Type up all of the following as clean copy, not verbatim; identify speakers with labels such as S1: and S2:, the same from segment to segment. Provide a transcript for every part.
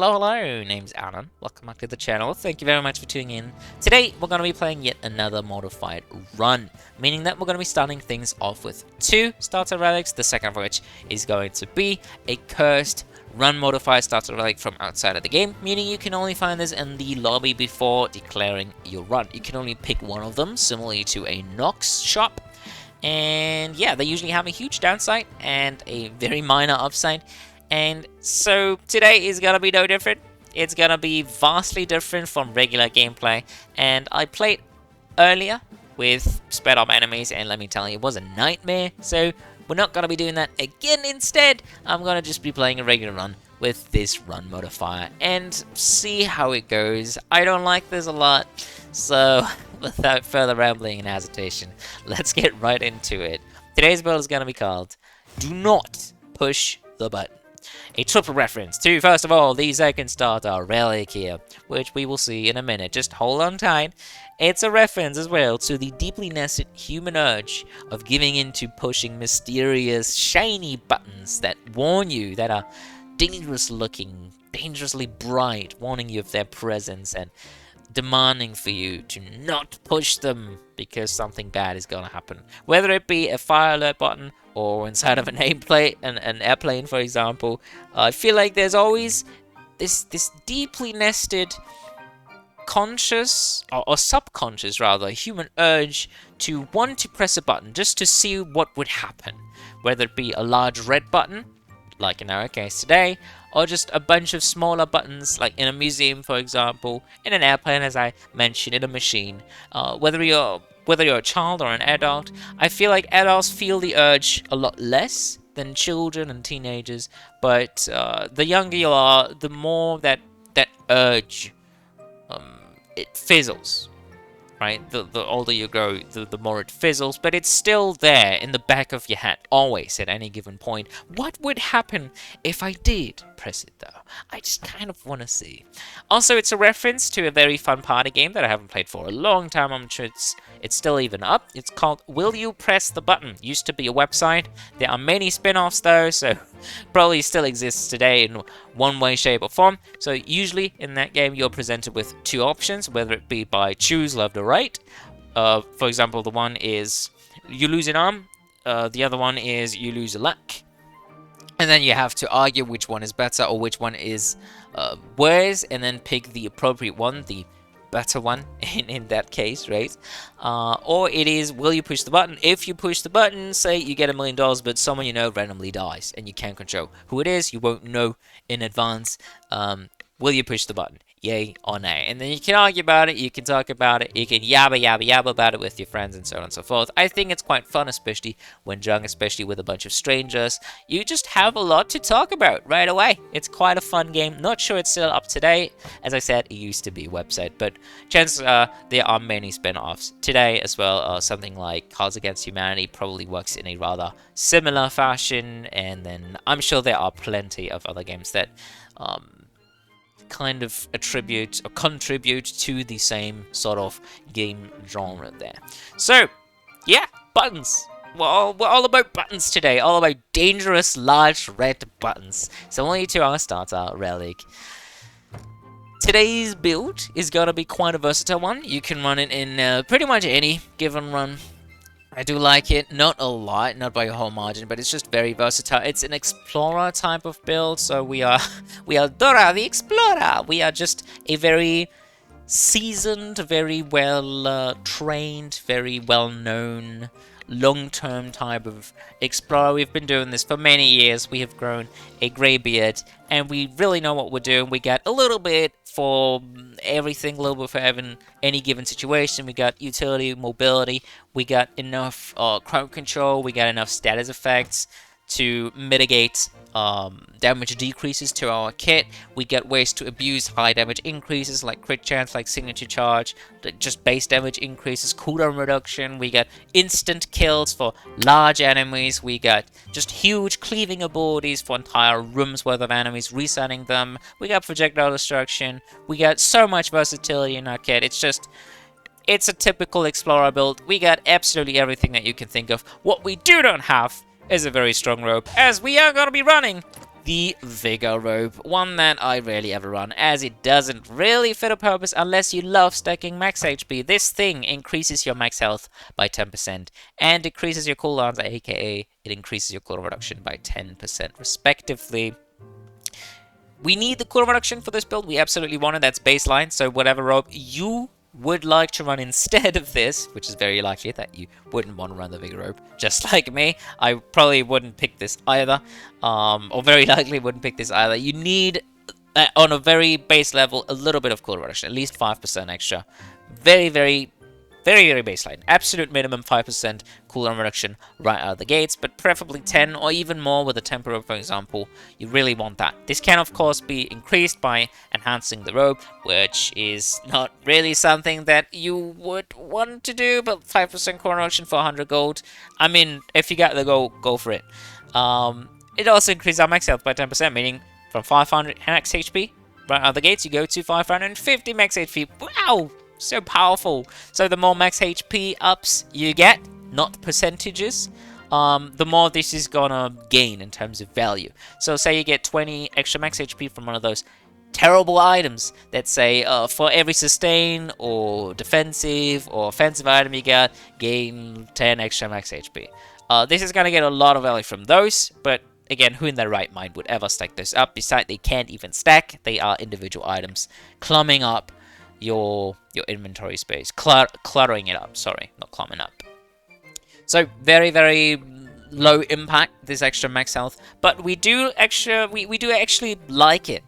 S1: Hello, name's Alan. Welcome back to the channel. Thank you very much for tuning in. Today, we're going to be playing yet another modified run, meaning that we're going to be starting things off with 2 starter relics, the second of which is going to be a cursed run modified starter relic from outside of the game, meaning you can only find this in the lobby before declaring your run. You can only pick one of them, similarly to a Nox shop. And yeah, they usually have a huge downside and a very minor upside. And so today is gonna be no different. It's gonna be vastly different from regular gameplay. And I played earlier with sped up enemies, and let me tell you, it was a nightmare. So we're not gonna be doing that again. Instead, I'm gonna just be playing a regular run with this run modifier and see how it goes. I don't like this a lot, so without further rambling and hesitation, let's get right into it. Today's build is gonna be called Do Not Push the Button. A triple reference to, first of all, the second starter, Relic here, which we will see in a minute. Just hold on tight. It's a reference as well to the deeply nested human urge of giving in to pushing mysterious, shiny buttons that warn you, that are dangerous looking, dangerously bright, warning you of their presence and demanding for you to not push them because something bad is going to happen. Whether it be a fire alert button or inside of a nameplate, an airplane for example, I feel like there's always this deeply nested conscious or subconscious rather human urge to want to press a button just to see what would happen. Whether it be a large red button, like in our case today, or just a bunch of smaller buttons, like in a museum, for example, in an airplane, as I mentioned, in a machine. Whether you're a child or an adult, I feel like adults feel the urge a lot less than children and teenagers. But the younger you are, the more that urge it fizzles. Right, the older you grow, the more it fizzles, but it's still there in the back of your head, always at any given point. What would happen if I did press it though? I just kind of want to see. Also, it's a reference to a very fun party game that I haven't played for a long time. I'm sure it's still even up. It's called Will You Press the Button? Used to be a website. There are many spin-offs though, so probably still exists today in one way, shape or form. So usually in that game you're presented with 2 options, whether it be by choose left or right. For example, the one is you lose an arm, the other one is you lose a leg. And then you have to argue which one is better or which one is worse, and then pick the appropriate one, the better one in that case, right? Or it is, will you push the button? If you push the button, say you get $1 million, but someone you know randomly dies, and you can't control who it is, you won't know in advance. Will you push the button? Yay or nay? And then you can argue about it, you can talk about it, you can yabba about it with your friends and so on and so forth. I think it's quite fun, especially when drunk, especially with a bunch of strangers. You just have a lot to talk about right away. It's quite a fun game. Not sure it's still up to date. As I said, it used to be a website, but chances are there are many spin-offs today as well. Something like Cards Against Humanity probably works in a rather similar fashion, and then I'm sure there are plenty of other games that kind of attribute or contribute to the same sort of game genre there. So, yeah, buttons. We're all about buttons today. All about dangerous, large, red buttons. So only to our starter relic. Today's build is going to be quite a versatile one. You can run it in pretty much any given run. I do like it, not a lot, not by a whole margin, but it's just very versatile. It's an explorer type of build, so we are Dora the Explorer. We are just a very seasoned, very well trained, very well known, long-term type of explorer. We've been doing this for many years. We have grown a grey beard, and we really know what we're doing. We got a little bit for everything, a little bit for any given situation. We got utility, mobility. We got enough crowd control. We got enough status effects to mitigate damage decreases to our kit. We get ways to abuse high damage increases like crit chance, like signature charge, just base damage increases, cooldown reduction. We got instant kills for large enemies. We got just huge cleaving abilities for entire rooms worth of enemies, resetting them. We got projectile destruction. We got so much versatility in our kit. It's a typical explorer build. We got absolutely everything that you can think of. What we do not have is a very strong rope, as we are going to be running the Vigor Robe, one that I rarely ever run, as it doesn't really fit a purpose unless you love stacking max HP. This thing increases your max health by 10% and decreases your cooldowns, aka it increases your cooldown reduction by 10% respectively. We need the cooldown reduction for this build, we absolutely want it, that's baseline, so whatever robe you would like to run instead of this, which is very likely that you wouldn't want to run the Vigor Robe, just like me. I probably wouldn't pick this either, or very likely wouldn't pick this either. You need, on a very base level, a little bit of cooldown reduction, at least 5% extra. Very baseline. Absolute minimum 5% cooldown reduction right out of the gates, but preferably 10 or even more with a tempo robe, for example. You really want that. This can, of course, be increased by enhancing the robe, which is not really something that you would want to do, but 5% cooldown reduction for 100 gold. I mean, if you got the gold, go for it. It also increases our max health by 10%, meaning from 500 max HP right out of the gates, you go to 550 max HP. Wow! So powerful. So the more max HP ups you get, not percentages, the more this is gonna gain in terms of value. So say you get 20 extra max HP from one of those terrible items. Let's say for every sustain or defensive or offensive item you get, gain 10 extra max HP. This is gonna get a lot of value from those, but again, who in their right mind would ever stack those up? Besides, they can't even stack. They are individual items, clumping up your inventory space, cluttering it up. Sorry, not clumping up. So very low impact, this extra max health, but we do actually like it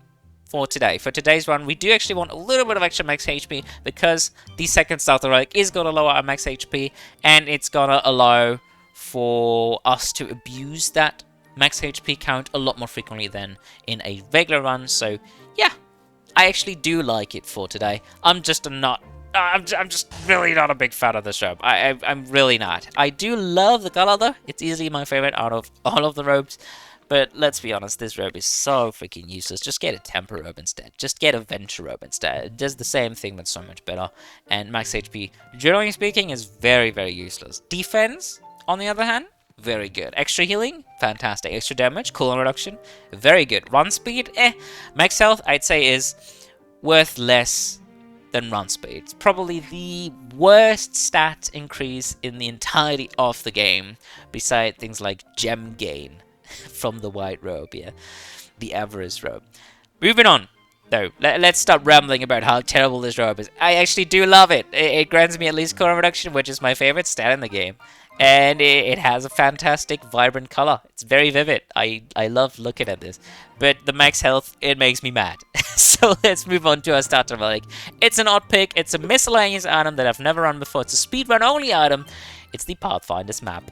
S1: for today. For today's run, we do actually want a little bit of extra max HP because the second starter relic is gonna lower our max HP, and it's gonna allow for us to abuse that max HP count a lot more frequently than in a regular run. So yeah, I actually do like it for today. I'm just really not a big fan of this robe. I'm really not. I do love the color though. It's easily my favorite out of all of the robes. But let's be honest, this robe is so freaking useless. Just get a temper robe instead. Just get a venture robe instead. It does the same thing but so much better. And max HP, generally speaking, is very useless. Defense, on the other hand, very good. Extra healing, fantastic. Extra damage, cooldown reduction, very good. Run speed, Max health, I'd say, is worth less than run speed. It's probably the worst stat increase in the entirety of the game, beside things like gem gain from the white robe, yeah. The Avarice robe. Moving on, though, let's stop rambling about how terrible this robe is. I actually do love it. It grants me at least cooldown reduction, which is my favorite stat in the game. And it has a fantastic, vibrant color. It's very vivid. I love looking at this. But the max health, it makes me mad. So let's move on to our starter relic. It's an odd pick. It's a miscellaneous item that I've never run before. It's a speedrun only item. It's the Pathfinder's map.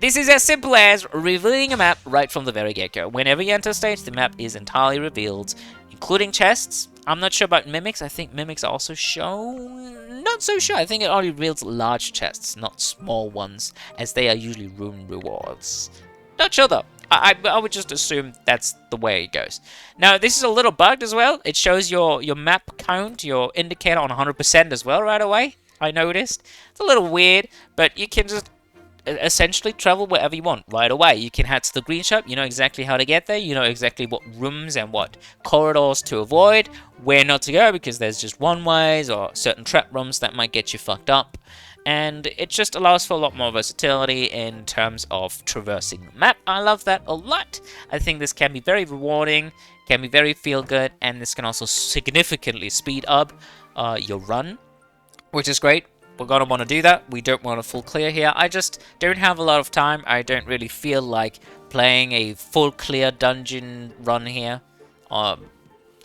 S1: This is as simple as revealing a map right from the very get-go. Whenever you enter a stage, the map is entirely revealed, including chests. I'm not sure about mimics. I think mimics are also shown. Not so sure. I think it only reveals large chests, not small ones, as they are usually rune rewards. Not sure though. I would just assume that's the way it goes. Now, this is a little bugged as well. It shows your map count, your indicator on 100% as well right away, I noticed. It's a little weird, but you can just essentially travel wherever you want right away. You can head to the green shop, you know exactly how to get there, you know exactly what rooms and what corridors to avoid, where not to go because there's just one-ways or certain trap rooms that might get you fucked up. And it just allows for a lot more versatility in terms of traversing the map. I love that a lot. I think this can be very rewarding, can be very feel-good, and this can also significantly speed up your run, which is great. We're going to want to do that. We don't want a full clear here. I just don't have a lot of time. I don't really feel like playing a full clear dungeon run here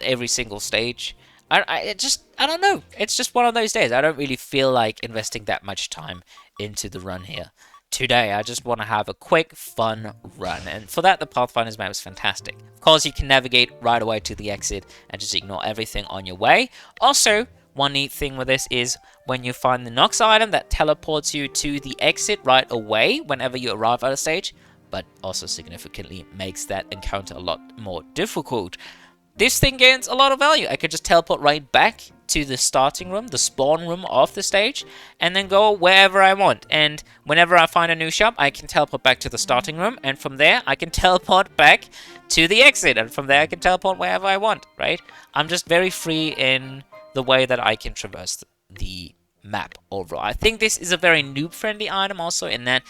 S1: every single stage. I don't know. It's just one of those days. I don't really feel like investing that much time into the run here. Today, I just want to have a quick, fun run. And for that, the Pathfinder's map is fantastic. Of course, you can navigate right away to the exit and just ignore everything on your way. Also, one neat thing with this is when you find the Nox item that teleports you to the exit right away whenever you arrive at a stage, but also significantly makes that encounter a lot more difficult. this thing gains a lot of value. I could just teleport right back to the starting room, the spawn room of the stage, and then go wherever I want. And whenever I find a new shop, I can teleport back to the starting room, and from there, I can teleport back to the exit, and from there, I can teleport wherever I want, right? I'm just very free in the way that I can traverse the map overall. I think this is a very noob-friendly item also, in that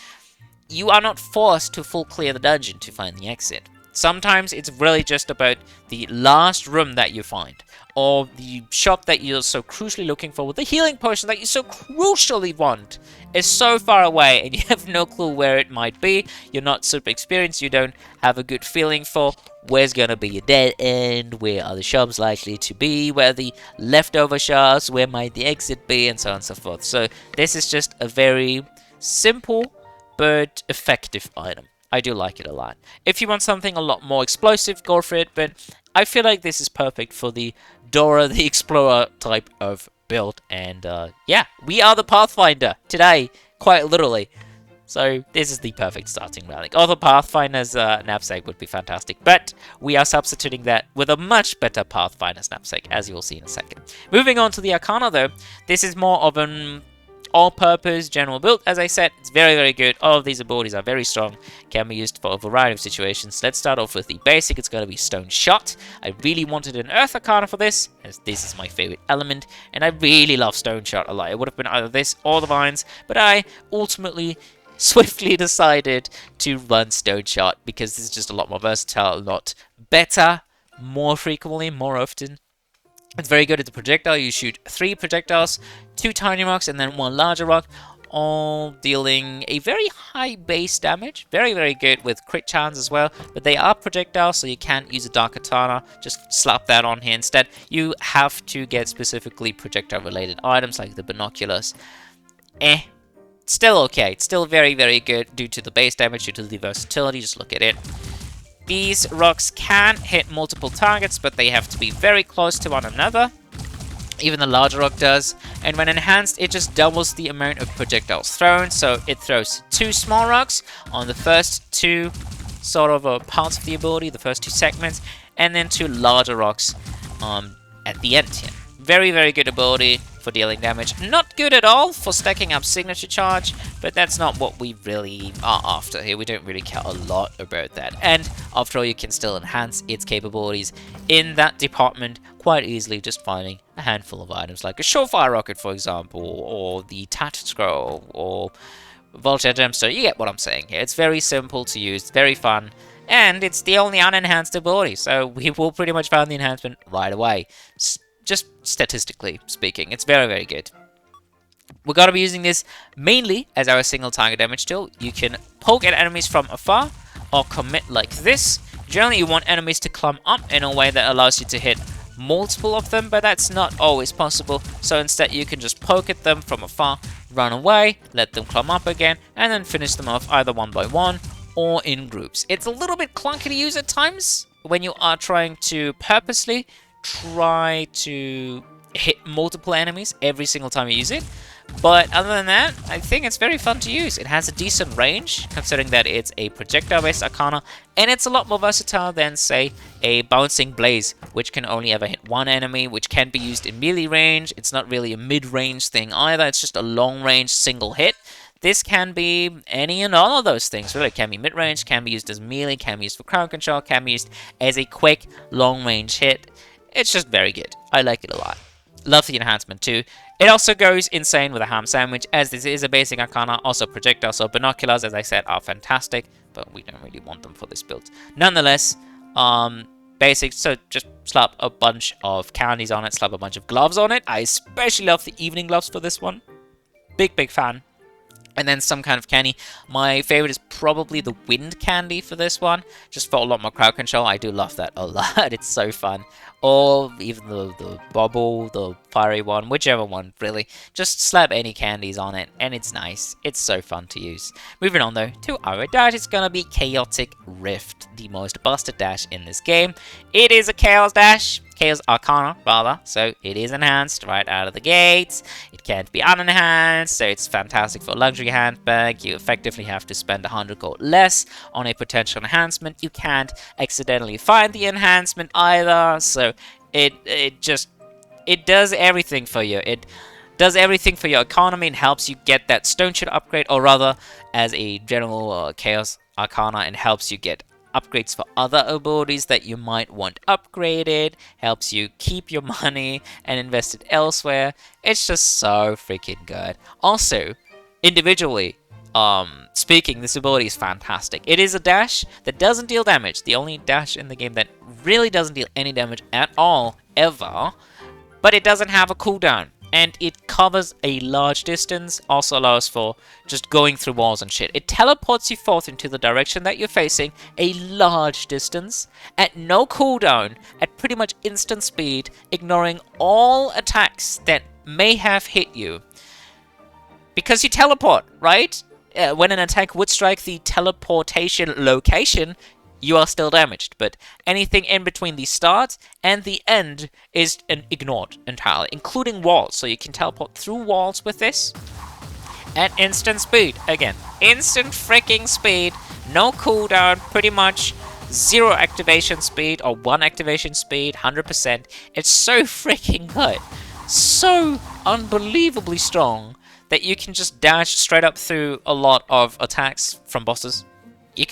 S1: you are not forced to full clear the dungeon to find the exit. Sometimes it's really just about the last room that you find, or the shop that you're so crucially looking for, with the healing potion that you so crucially want is so far away and you have no clue where it might be. You're not super experienced, you don't have a good feeling for where's gonna be your dead end, where are the shops likely to be, where are the leftover shops, where might the exit be, and so on and so forth. So this is just a very simple but effective item. I do like it a lot. If you want something a lot more explosive, go for it, but I feel like this is perfect for the Dora the Explorer type of build. And yeah, we are the Pathfinder today, quite literally. So this is the perfect starting relic. Although Pathfinder's knapsack would be fantastic, but we are substituting that with a much better Pathfinder's knapsack, as you will see in a second. Moving on to the Arcana though, this is more of an all-purpose general build. As I said, it's very, very good. All of these abilities are very strong, can be used for a variety of situations. Let's start off with the basic. It's going to be Stone Shot. I really wanted an Earth Arcana for this, as this is my favorite element, and I really love Stone Shot a lot. It would have been either this or the Vines, but I ultimately swiftly decided to run Stone Shot because this is just a lot more versatile, a lot better, more frequently, more often. It's very good at the projectile. You shoot 3 projectiles, 2 tiny rocks, and then 1 larger rock, all dealing a very high base damage. Very, very good with crit chance as well, but they are projectiles, so you can't use a Dark Katana. Just slap that on here instead. You have to get specifically projectile-related items like the binoculars. Still okay. It's still very, very good due to the base damage, due to the versatility. Just look at it. These rocks can hit multiple targets, but they have to be very close to one another. Even the larger rock does. And when enhanced, it just doubles the amount of projectiles thrown. So it throws 2 small rocks on the first 2 sort of parts of the ability, the first 2 segments, and then 2 larger rocks at the end here. Very, very good ability for dealing damage. Not good at all for stacking up signature charge, but that's not what we really are after here. We don't really care a lot about that. And after all, you can still enhance its capabilities in that department quite easily, just finding a handful of items like a Surefire Rocket, for example, or the Tat Scroll, or Vulture Gemstone. You get what I'm saying here. It's very simple to use, very fun, and it's the only unenhanced ability, so we will pretty much find the enhancement right away. Just statistically speaking, it's very, very good. We're going to be using this mainly as our single target damage tool. You can poke at enemies from afar or commit like this. Generally, you want enemies to climb up in a way that allows you to hit multiple of them, but that's not always possible. So instead, you can just poke at them from afar, run away, let them climb up again, and then finish them off either one by one or in groups. It's a little bit clunky to use at times when you are trying to purposely try to hit multiple enemies every single time you use it, but other than that, I think it's very fun to use. It has a decent range, considering that it's a projectile-based Arcana, and it's a lot more versatile than, say, a Bouncing Blaze, which can only ever hit one enemy, which can be used in melee range. It's not really a mid-range thing either, it's just a long-range single hit. This can be any and all of those things, really. It can be mid-range, can be used as melee, can be used for crowd control, can be used as a quick, long-range hit. It's just very good. I like it a lot. Love the enhancement too. It also goes insane with a ham sandwich, as this is a basic Arcana. Also projectiles or binoculars, as I said, are fantastic, but we don't really want them for this build. Nonetheless, basic, so just slap a bunch of candies on it, slap a bunch of gloves on it. I especially love the evening gloves for this one. Big, big fan. And then some kind of candy. My favorite is probably the wind candy for this one, just for a lot more crowd control. I do love that a lot. It's so fun. Or even the bubble, the fiery one, whichever one, really. Just slap any candies on it, and it's nice. It's so fun to use. Moving on, though, to our dash. It's gonna be Chaotic Rift, the most busted dash in this game. It is a Chaos dash. Chaos Arcana, rather, so it is enhanced right out of the gates. It can't be unenhanced, so it's fantastic for a luxury handbag. You effectively have to spend 100 gold less on a potential enhancement. You can't accidentally find the enhancement either, so it does everything for you. It does everything for your economy and helps you get that Stone Shield upgrade, or rather, as a general Chaos Arcana, it helps you get upgrades for other abilities that you might want upgraded, helps you keep your money and invest it elsewhere. It's just so freaking good. Also, individually speaking, this ability is fantastic. It is a dash that doesn't deal damage. The only dash in the game that really doesn't deal any damage at all, ever. But it doesn't have a cooldown. And it covers a large distance, also allows for just going through walls and shit. It teleports you forth into the direction that you're facing, a large distance, at no cooldown, at pretty much instant speed, ignoring all attacks that may have hit you. Because you teleport, right? When an attack would strike the teleportation location, you are still damaged, but anything in between the start and the end is ignored entirely, including walls, so you can teleport through walls with this at instant speed. Again, instant freaking speed, no cooldown, pretty much 0 activation speed, or 1 activation speed, 100%. It's so freaking good, so unbelievably strong, that you can just dash straight up through a lot of attacks from bosses. You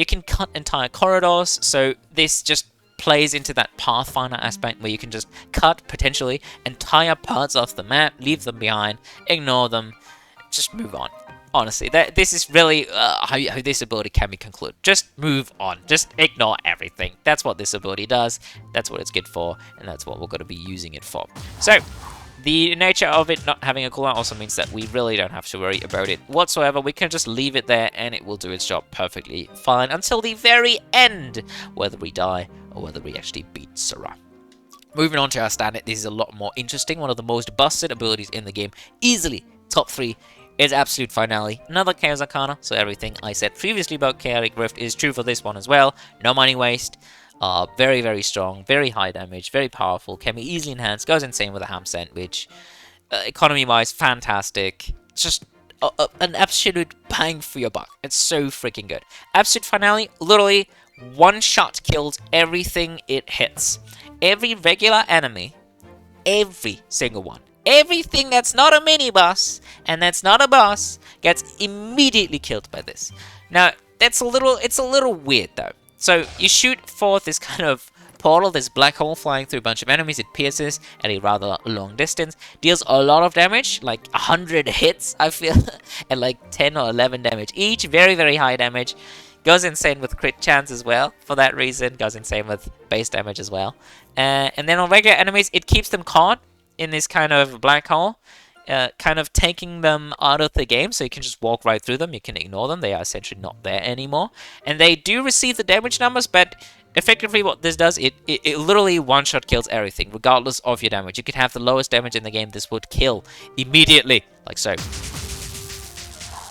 S1: can cut entire corridors, so this just plays into that Pathfinder aspect where you can just cut, potentially, entire parts of the map, leave them behind, ignore them, just move on. Honestly, this is really how this ability can be concluded. Just move on. Just ignore everything. That's what this ability does, that's what it's good for, and that's what we're going to be using it for. So, the nature of it not having a cooldown also means that we really don't have to worry about it whatsoever. We can just leave it there and it will do its job perfectly fine until the very end, whether we die or whether we actually beat Sarah. Moving on to our standard, this is a lot more interesting. One of the most busted abilities in the game, easily top 3, is Absolute Finale. Another Chaos Arcana, so everything I said previously about Chaotic Rift is true for this one as well. No money waste. Very, very strong, very high damage, very powerful, can be easily enhanced, goes insane with a ham sandwich. Economy-wise, fantastic. Just an absolute bang for your buck. It's so freaking good. Absolute Finale, literally, one shot kills everything it hits. Every regular enemy, every single one, everything that's not a mini-boss, and that's not a boss, gets immediately killed by this. Now, it's a little weird, though. So, you shoot forth this kind of portal, this black hole flying through a bunch of enemies. It pierces at a rather long distance, deals a lot of damage, like 100 hits, I feel, and like 10 or 11 damage each. Very, very high damage. Goes insane with crit chance as well, for that reason. Goes insane with base damage as well. And then on regular enemies, it keeps them caught in this kind of black hole, kind of taking them out of the game, so you can just walk right through them. You can ignore them. They are essentially not there anymore. And they do receive the damage numbers, but effectively what this does, it literally one-shot kills everything, regardless of your damage. You could have the lowest damage in the game, this would kill immediately, like so.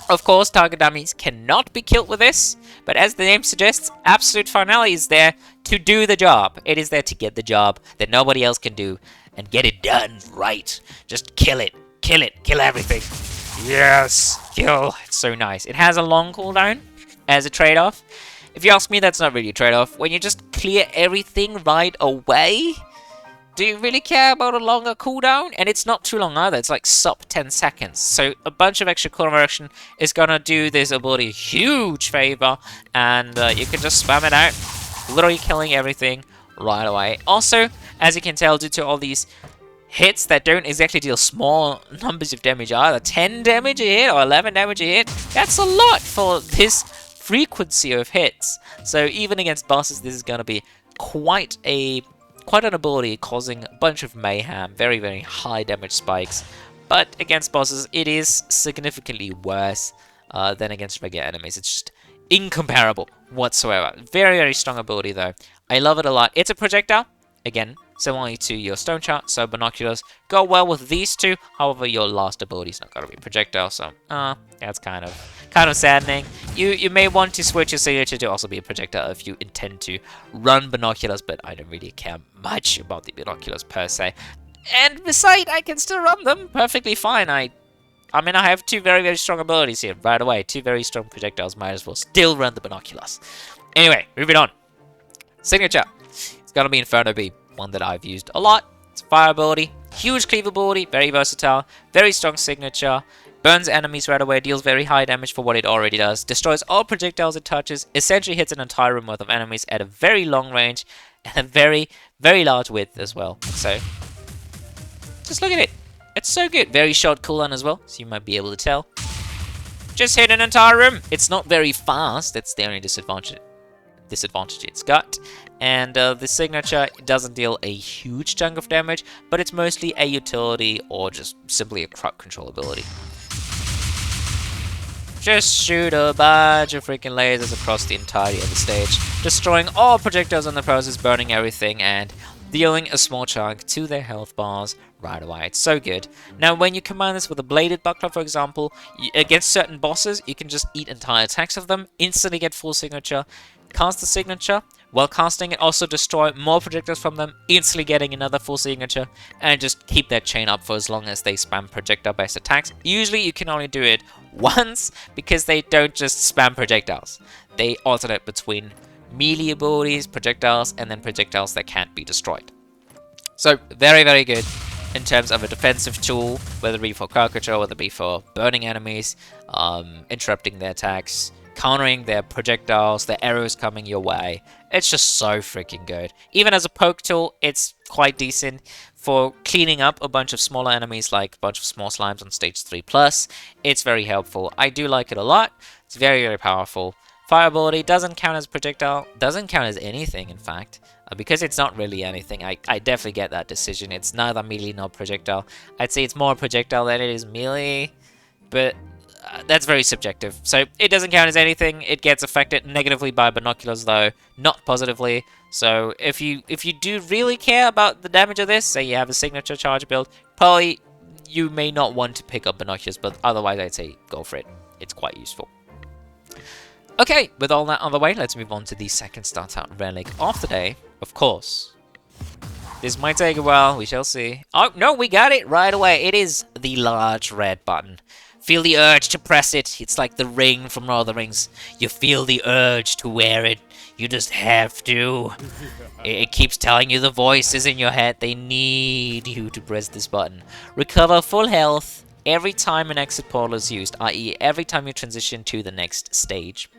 S1: Of course, target dummies cannot be killed with this, but as the name suggests, Absolute Finale is there to do the job. It is there to get the job that nobody else can do, and get it done right. Just kill it. Kill it. Kill everything. Yes. Kill. It's so nice. It has a long cooldown as a trade-off. If you ask me, that's not really a trade-off. When you just clear everything right away, do you really care about a longer cooldown? And it's not too long either. It's like sub 10 seconds. So a bunch of extra conversion is gonna do this ability a huge favor. And you can just spam it out, literally killing everything right away. Also, as you can tell, due to all these hits that don't exactly deal small numbers of damage either, 10 damage a hit or 11 damage a hit, that's a lot for this frequency of hits. So even against bosses, this is going to be quite an ability, causing a bunch of mayhem, very, very high damage spikes. But against bosses, it is significantly worse than against regular enemies. It's just incomparable whatsoever. Very, very strong ability though. I love it a lot. It's a projectile. Again, similarly to your stone chart, so binoculars go well with these two. However, your last ability is not going to be projectile, so that's kind of saddening. You may want to switch your signature to also be a projectile if you intend to run binoculars, but I don't really care much about the binoculars per se. And besides, I can still run them perfectly fine. I mean, I have two very, very strong abilities here right away. Two very strong projectiles. Might as well still run the binoculars. Anyway, moving on. Signature. It's going to be Inferno Beam. One that I've used a lot. It's fire ability. Huge cleave ability. Very versatile. Very strong signature. Burns enemies right away. Deals very high damage for what it already does. Destroys all projectiles it touches. Essentially hits an entire room worth of enemies at a very long range. And a very, very large width as well. So, just look at it. It's so good. Very short cooldown as well, so you might be able to tell. Just hit an entire room. It's not very fast. That's the only disadvantage it's got. And the signature doesn't deal a huge chunk of damage, but it's mostly a utility or just simply a crowd control ability. Just shoot a bunch of freaking lasers across the entirety of the stage, destroying all projectiles in the process, burning everything, and dealing a small chunk to their health bars right away. It's so good. Now, when you combine this with a bladed buckler, for example, against certain bosses, you can just eat entire attacks of them, instantly get full signature, cast the signature. While casting it, also destroy more projectiles from them, instantly getting another full signature, and just keep that chain up for as long as they spam projectile-based attacks. Usually, you can only do it once, because they don't just spam projectiles. They alternate between melee abilities, projectiles, and then projectiles that can't be destroyed. So, very, very good in terms of a defensive tool, whether it be for crowd control, whether it be for burning enemies, interrupting their attacks, countering their projectiles, their arrows coming your way. It's just so freaking good. Even as a poke tool, it's quite decent for cleaning up a bunch of smaller enemies, like a bunch of small slimes on stage 3+. It's very helpful. I do like it a lot. It's very, very powerful. Fire ability doesn't count as projectile, doesn't count as anything, in fact. Because it's not really anything, I definitely get that decision. It's neither melee nor projectile. I'd say it's more projectile than it is melee, but that's very subjective. So it doesn't count as anything. It gets affected negatively by binoculars, though, not positively. So if you do really care about the damage of this, say you have a signature charge build, probably you may not want to pick up binoculars, but otherwise I'd say go for it. It's quite useful. Okay, with all that on the way, let's move on to the second start-out relic of the day. Of course, this might take a while, we shall see. Oh, no, we got it right away. It is the large red button. Feel the urge to press it. It's like the ring from Lord of the Rings. You feel the urge to wear it. You just have to. It keeps telling you, the voices in your head, they need you to press this button. Recover full health every time an exit portal is used, i.e. every time you transition to the next stage.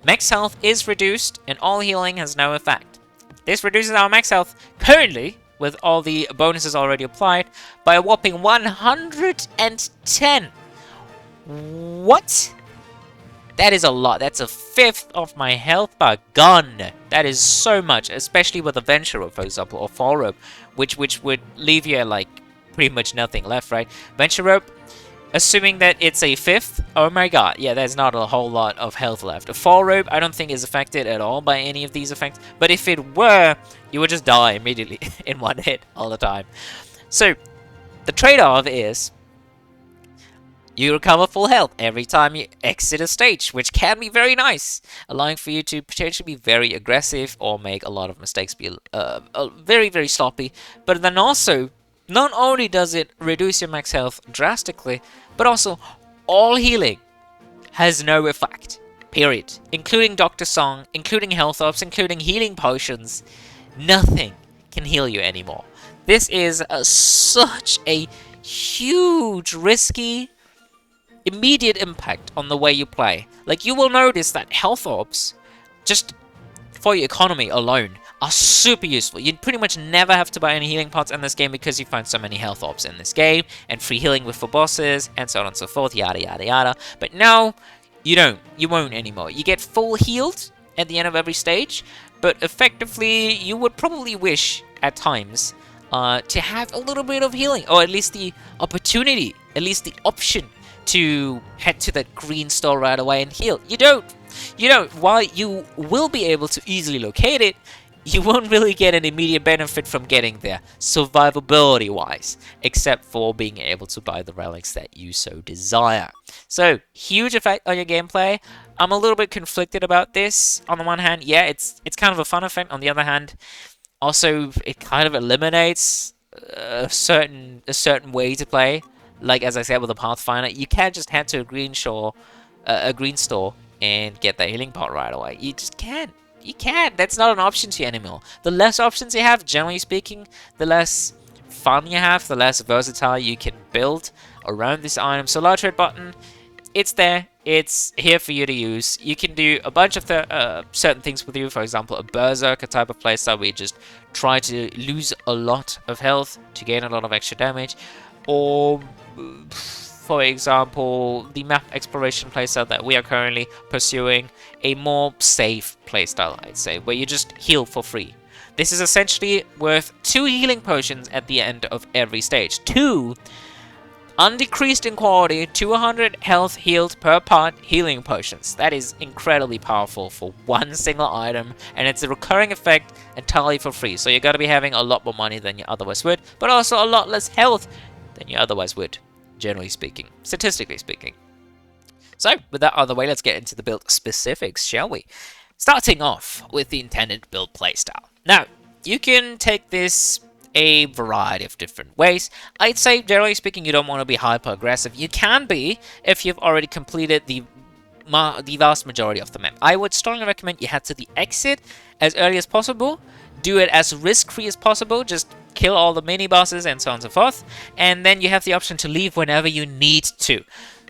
S1: Max health is reduced, and all healing has no effect. This reduces our max health currently, with all the bonuses already applied, by a whopping 110. What? That is a lot. That's a fifth of my health bar gone. That is so much, especially with a Venture Robe, for example, or Fall Robe, which would leave you like pretty much nothing left, right? Venture Robe, assuming that it's a fifth, oh my god, yeah, there's not a whole lot of health left. A Fall Robe, I don't think is affected at all by any of these effects, but if it were, you would just die immediately in one hit all the time. So, the trade-off is you recover full health every time you exit a stage, which can be very nice, allowing for you to potentially be very aggressive or make a lot of mistakes, be very, very sloppy. But then also, not only does it reduce your max health drastically, but also all healing has no effect, period. Including Doctor Song, including health orbs, including healing potions. Nothing can heal you anymore. This is such a huge, risky, immediate impact on the way you play. Like, you will notice that health orbs, just for your economy alone, are super useful. You pretty much never have to buy any healing pots in this game because you find so many health orbs in this game, and free healing with for bosses, and so on and so forth, yada yada yada. But now, you don't. You won't anymore. You get full healed at the end of every stage, but effectively, you would probably wish, at times, to have a little bit of healing, or at least the opportunity, at least the option to head to that green store right away and heal. You don't. You don't. While you will be able to easily locate it, you won't really get an immediate benefit from getting there, survivability wise, except for being able to buy the relics that you so desire. So, huge effect on your gameplay. I'm a little bit conflicted about this. On the one hand, yeah, it's kind of a fun effect. On the other hand, also it kind of eliminates a certain way to play. Like as I said with the Pathfinder, you can't just head to a green store, and get that healing pot right away. You just can't. You can't. That's not an option to you anymore. The less options you have, generally speaking, the less fun you have, the less versatile you can build around this item. So large red button, it's there. It's here for you to use. You can do a bunch of certain things with you. For example, a berserker type of playstyle where you just try to lose a lot of health to gain a lot of extra damage. Or, for example, the map exploration playstyle that we are currently pursuing, a more safe playstyle, I'd say, where you just heal for free. This is essentially worth 2 healing potions at the end of every stage. 2 undecreased in quality, 200 health healed per part healing potions. That is incredibly powerful for one single item, and it's a recurring effect entirely for free. So you're going to be having a lot more money than you otherwise would, but also a lot less health than you otherwise would, generally speaking, statistically speaking. So, with that out of the way, let's get into the build specifics, shall we? Starting off with the intended build playstyle. Now, you can take this a variety of different ways. I'd say, generally speaking, you don't want to be hyper-aggressive. You can be if you've already completed the vast majority of the map. I would strongly recommend you head to the exit as early as possible. Do it as risk-free as possible. Just kill all the mini-bosses and so on and so forth. And then you have the option to leave whenever you need to.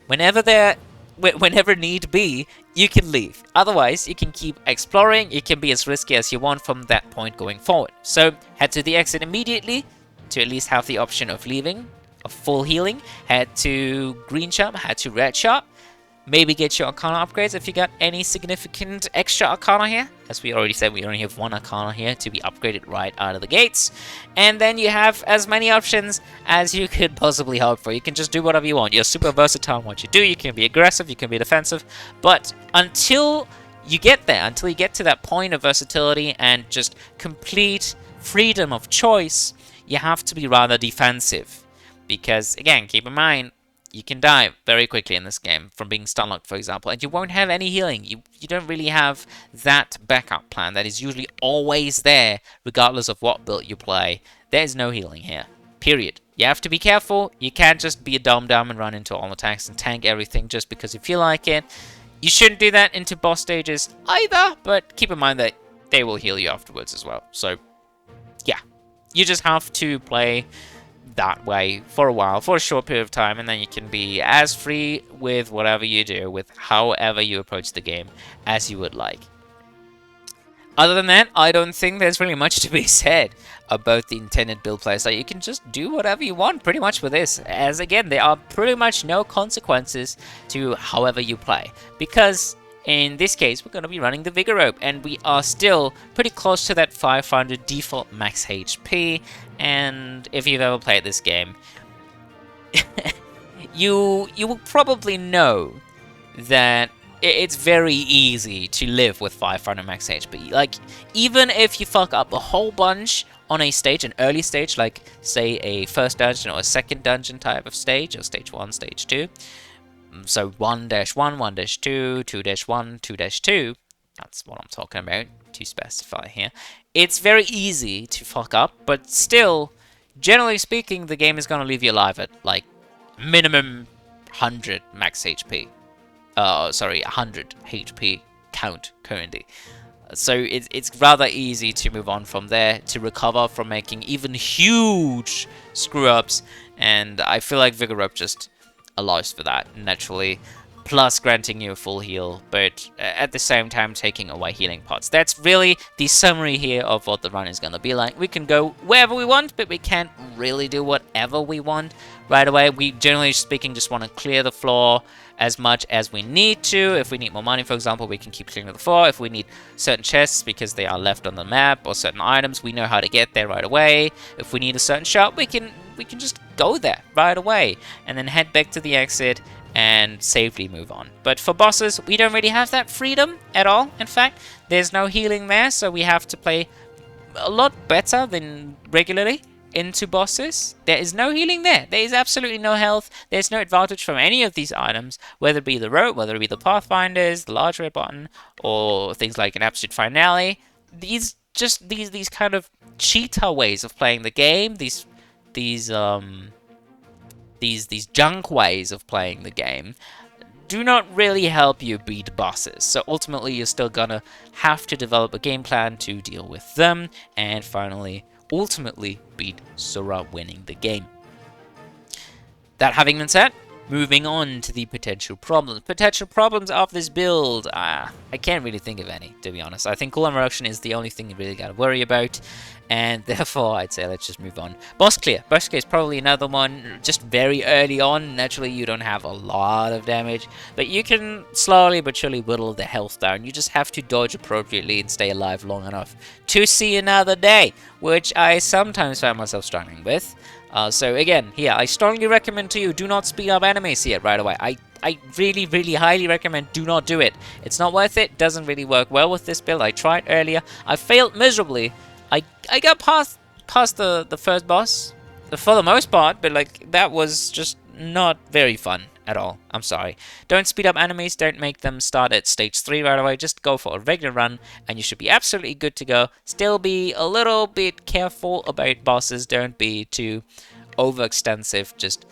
S1: Whenever need be, you can leave. Otherwise, you can keep exploring. You can be as risky as you want from that point going forward. So, head to the exit immediately to at least have the option of leaving, of full healing. Head to green shop, head to red shop. Maybe get your Arcana upgrades if you got any significant extra Arcana here. As we already said, we only have 1 Arcana here to be upgraded right out of the gates. And then you have as many options as you could possibly hope for. You can just do whatever you want. You're super versatile in what you do. You can be aggressive, you can be defensive. But until you get there, until you get to that point of versatility and just complete freedom of choice, you have to be rather defensive. Because, again, keep in mind, you can die very quickly in this game from being stun locked, for example, and you won't have any healing. You don't really have that backup plan that is usually always there, regardless of what build you play. There is no healing here, period. You have to be careful. You can't just be a dumb and run into all attacks and tank everything just because you feel like it. You shouldn't do that into boss stages either, but keep in mind that they will heal you afterwards as well. So, yeah, you just have to play that way for a while, for a short period of time, and then you can be as free with whatever you do, with however you approach the game, as you would like. Other than that, I don't think there's really much to be said about the intended build playstyle. You can just do whatever you want pretty much with this, as again, there are pretty much no consequences to however you play, because in this case, we're going to be running the Vigor Robe, and we are still pretty close to that 500 default max HP, and if you've ever played this game, you will probably know that it's very easy to live with 500 max HP. Like, even if you fuck up a whole bunch on a stage, an early stage, like, say, a first dungeon or a second dungeon type of stage, or stage 1, stage 2, so 1-1, 1-2, 2-1, 2-2, that's what I'm talking about, to specify here. It's very easy to fuck up, but still, generally speaking, the game is going to leave you alive at, like, minimum 100 max HP. 100 HP count currently. So it's rather easy to move on from there, to recover from making even huge screw-ups, and I feel like Vigor Robe just allows for that naturally, plus granting you a full heal, but at the same time taking away healing pots. That's really the summary here of what the run is going to be like. We can go wherever we want, but we can't really do whatever we want right away. We, generally speaking, just want to clear the floor as much as we need to. If we need more money, for example, we can keep clearing the floor. If we need certain chests because they are left on the map, or certain items, we know how to get there right away. If we need a certain shop, we can just go there right away and then head back to the exit and safely move on. But for bosses, we don't really have that freedom at all. In fact, there's no healing there, so we have to play a lot better than regularly into bosses. There is no healing there. There is absolutely no health. There's no advantage from any of these items, whether it be the rope, whether it be the Pathfinders, the large red button, or things like an absolute finale. These kind of cheater ways of playing the game, these junk ways of playing the game, do not really help you beat bosses. So ultimately, you're still gonna have to develop a game plan to deal with them, and finally, ultimately, beat Sura, winning the game. That having been said, moving on to the potential problems. Potential problems of this build. I can't really think of any, to be honest. I think cooldown reduction is the only thing you really gotta worry about, and therefore I'd say let's just move on. Boss clear. Boss clear is probably another one, just very early on. Naturally, you don't have a lot of damage, but you can slowly but surely whittle the health down. You just have to dodge appropriately and stay alive long enough to see another day, which I sometimes find myself struggling with. So again, here, I strongly recommend to you, do not speed up enemies here right away. I really, really highly recommend do not do it. It's not worth it. Doesn't really work well with this build. I tried earlier. I failed miserably. I got past the first boss for the most part, but like that was just not very fun at all. I'm sorry. Don't speed up enemies. Don't make them start at stage 3 right away. Just go for a regular run and you should be absolutely good to go. Still be a little bit careful about bosses. Don't be too overextensive. Just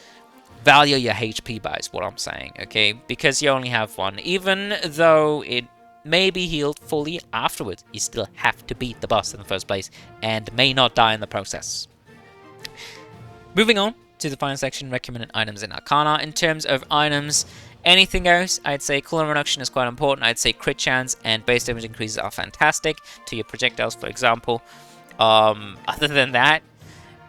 S1: value your HP by is what I'm saying, okay? Because you only have one. Even though it may be healed fully afterwards, you still have to beat the boss in the first place and may not die in the process. Moving on to the final section, recommended items in Arcana. In terms of items, anything goes. I'd say cooldown reduction is quite important. I'd say crit chance and base damage increases are fantastic to your projectiles, for example. Other than that,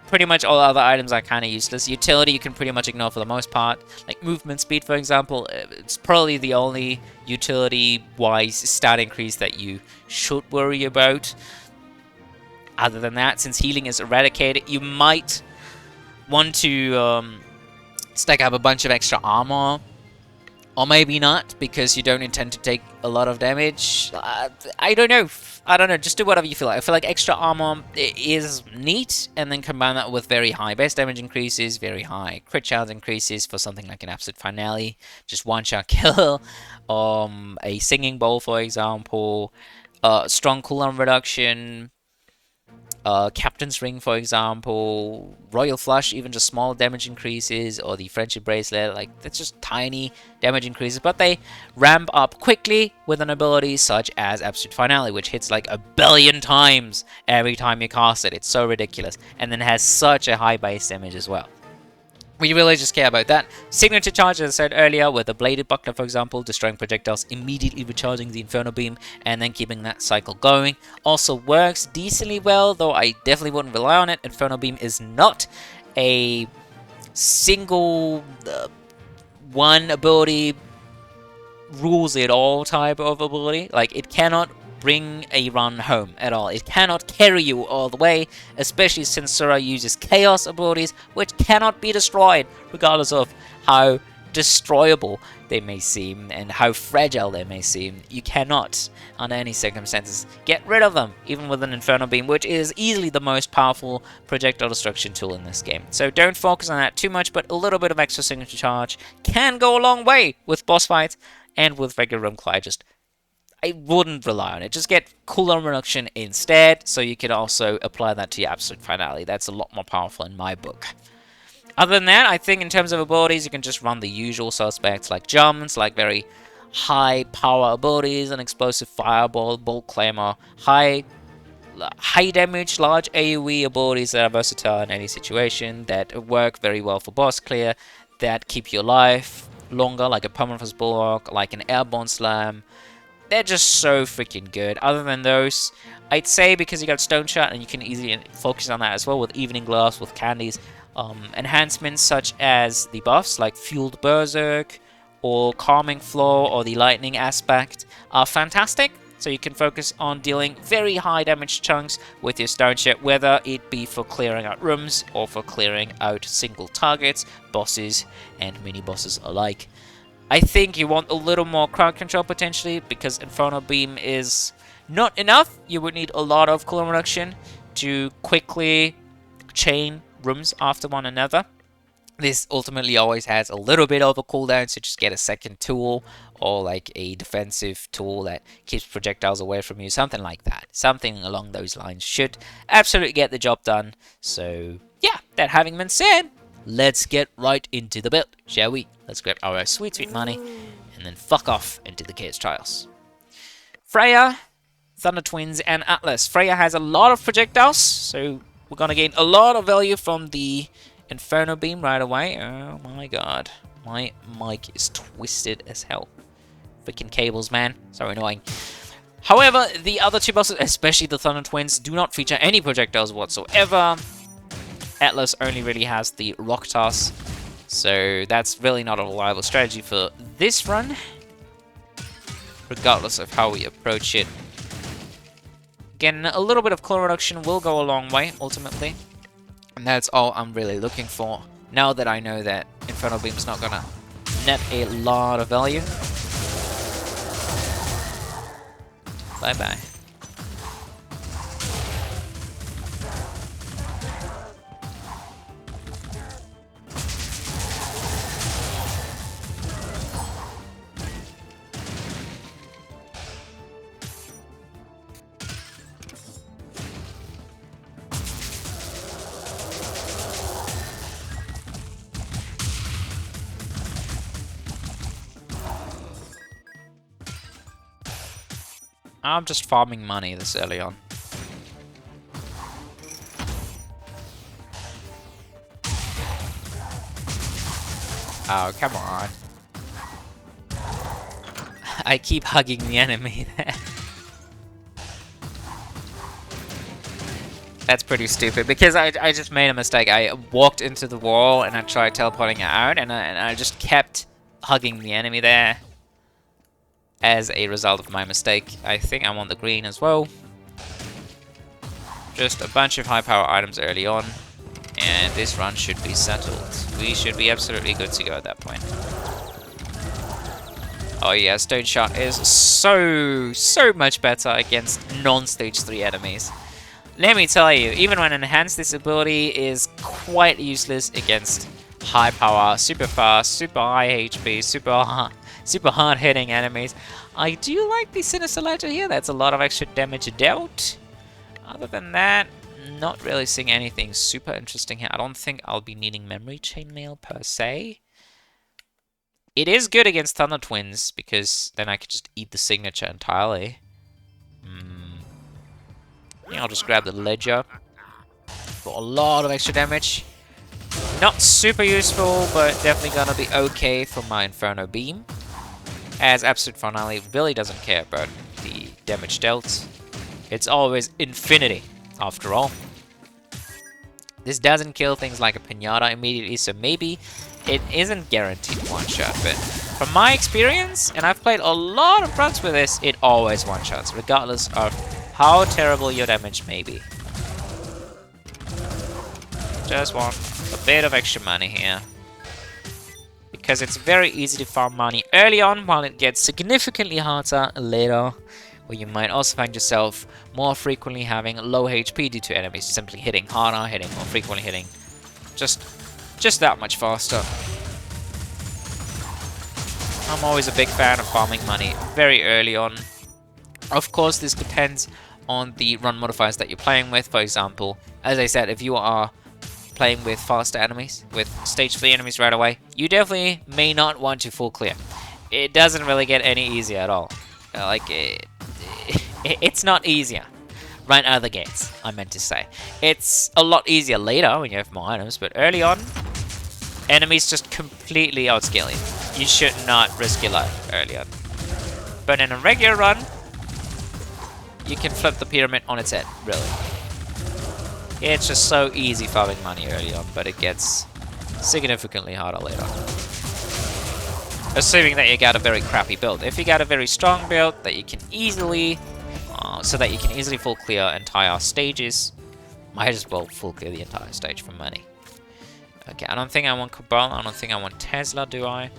S1: pretty much all other items are kind of useless. Utility you can pretty much ignore for the most part. Like movement speed, for example, it's probably the only utility-wise stat increase that you should worry about. Other than that, since healing is eradicated, you might want to stack up a bunch of extra armor, or maybe not, because you don't intend to take a lot of damage. I don't know. Just do whatever you feel like. I feel like extra armor is neat, and then combine that with very high base damage increases, very high crit chance increases for something like an absolute finale, just one-shot kill, a singing bowl, for example, strong cooldown reduction, Captain's Ring, for example, Royal Flush, even just small damage increases, or the Friendship Bracelet, like, that's just tiny damage increases, but they ramp up quickly with an ability such as Absolute Finale, which hits like 1 billion times every time you cast it. It's so ridiculous, and then has such a high base damage as well. We really just care about that. Signature charge, as I said earlier, with the Bladed Buckler, for example, destroying projectiles, immediately recharging the Inferno Beam, and then keeping that cycle going. Also works decently well, though I definitely wouldn't rely on it. Inferno Beam is not a single one ability rules it all type of ability. Like, it cannot bring a run home at all. It cannot carry you all the way, especially since Sura uses chaos abilities, which cannot be destroyed, regardless of how destroyable they may seem and how fragile they may seem. You cannot, under any circumstances, get rid of them, even with an Inferno Beam, which is easily the most powerful projectile destruction tool in this game. So don't focus on that too much, but a little bit of extra signature charge can go a long way with boss fights, and with regular Room Cly, I wouldn't rely on it. Just get cooldown reduction instead, so you can also apply that to your Absolute Finale. That's a lot more powerful in my book. Other than that, I think in terms of abilities, you can just run the usual suspects like jumps, like very high power abilities, an explosive fireball, bolt claimer, high damage, large AoE abilities that are versatile in any situation, that work very well for boss clear, that keep you alive longer, like a Permafrost Bulwark, like an Airborne Slam. They're just so freaking good. Other than those, I'd say because you got Stone Shot and you can easily focus on that as well with Evening Glass, with candies, enhancements such as the buffs like Fueled Berserk or Calming Flow or the Lightning Aspect are fantastic. So you can focus on dealing very high damage chunks with your Stone Shot, whether it be for clearing out rooms or for clearing out single targets, bosses, and mini-bosses alike. I think you want a little more crowd control potentially, because Inferno Beam is not enough. You would need a lot of cooldown reduction to quickly chain rooms after one another. This ultimately always has a little bit of a cooldown, so just get a second tool or like a defensive tool that keeps projectiles away from you, something like that. Something along those lines should absolutely get the job done. So yeah, that having been said, let's get right into the build, shall we? Let's grab our sweet, sweet money and then fuck off into the Chaos Trials. Freya, Thunder Twins, and Atlas. Freya has a lot of projectiles, so we're gonna gain a lot of value from the Inferno Beam right away. Oh my god. My mic is twisted as hell. Freaking cables, man. So annoying. However, the other two bosses, especially the Thunder Twins, do not feature any projectiles whatsoever. Atlas only really has the Rock Toss, so that's really not a reliable strategy for this run, regardless of how we approach it. Again, a little bit of claw reduction will go a long way, ultimately. And that's all I'm really looking for, now that I know that Inferno Beam is not gonna net a lot of value. Bye-bye. I'm just farming money this early on. Oh, come on. I keep hugging the enemy there. That's pretty stupid, because I just made a mistake. I walked into the wall and I tried teleporting out, and I just kept hugging the enemy there. As a result of my mistake, I think I want the green as well. Just a bunch of high power items early on, and this run should be settled. We should be absolutely good to go at that point. Oh yeah, Stone Shot is so much better against non-stage 3 enemies. Let me tell you, even when enhanced, this ability is quite useless against high power, super fast, super high HP, super hard hitting enemies. I do like the Sinister Ledger here. That's a lot of extra damage dealt. Other than that, not really seeing anything super interesting here. I don't think I'll be needing memory chainmail per se. It is good against Thunder Twins, because then I could just eat the signature entirely. I think I'll just grab the Ledger for a lot of extra damage. Not super useful, but definitely gonna be okay for my Inferno Beam, as Absolute Finale really doesn't care about the damage dealt. It's always infinity, after all. This doesn't kill things like a Pinata immediately, so maybe it isn't guaranteed one-shot, but from my experience, and I've played a lot of runs with this, it always one-shots, regardless of how terrible your damage may be. Just want a bit of extra money here, because it's very easy to farm money early on, while it gets significantly harder later, where you might also find yourself more frequently having low HP due to enemies simply hitting harder, hitting more frequently, hitting just that much faster. I'm always a big fan of farming money very early on. Of course, this depends on the run modifiers that you're playing with. For example, as I said, if you are playing with faster enemies, with stage 3 enemies right away, you definitely may not want to full clear. It doesn't really get any easier at all. It's not easier right out of the gates, I meant to say. It's a lot easier later when you have more items, but early on, enemies just completely outscale you. You should not risk your life early on. But in a regular run, you can flip the pyramid on its head, really. It's just so easy farming money early on, but it gets significantly harder later. Assuming that you got a very crappy build. If you got a very strong build that you can easily, full clear entire stages, might as well full clear the entire stage for money. Okay, I don't think I want Cabal, I don't think I want Tesla, do I?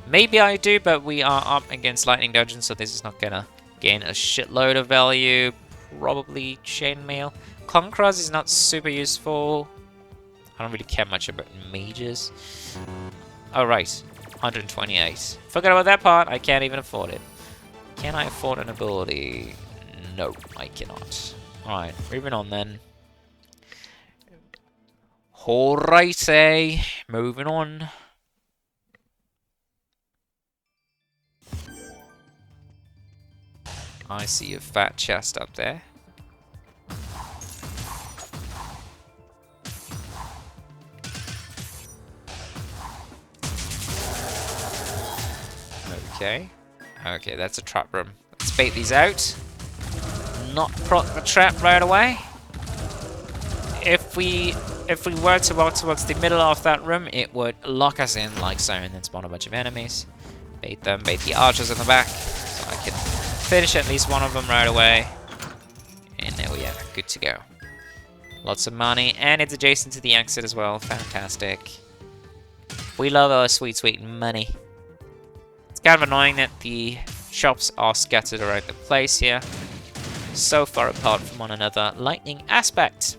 S1: Maybe I do, but we are up against Lightning Dungeon, so this is not gonna gain a shitload of value. Probably Chainmail. Conquerors is not super useful. I don't really care much about mages. Alright, 128. Forgot about that part, I can't even afford it. Can I afford an ability? No, I cannot. Alright, moving on then. Alrighty, moving on. I see a fat chest up there. Okay. Okay, that's a trap room. Let's bait these out. Not proc the trap right away. If we were to walk towards the middle of that room, it would lock us in like so and then spawn a bunch of enemies. Bait them, bait the archers in the back. So I can finish at least one of them right away. And there we are, good to go. Lots of money, and it's adjacent to the exit as well. Fantastic. We love our sweet, sweet money. It's kind of annoying that the shops are scattered around the place here. So far apart from one another. Lightning aspect.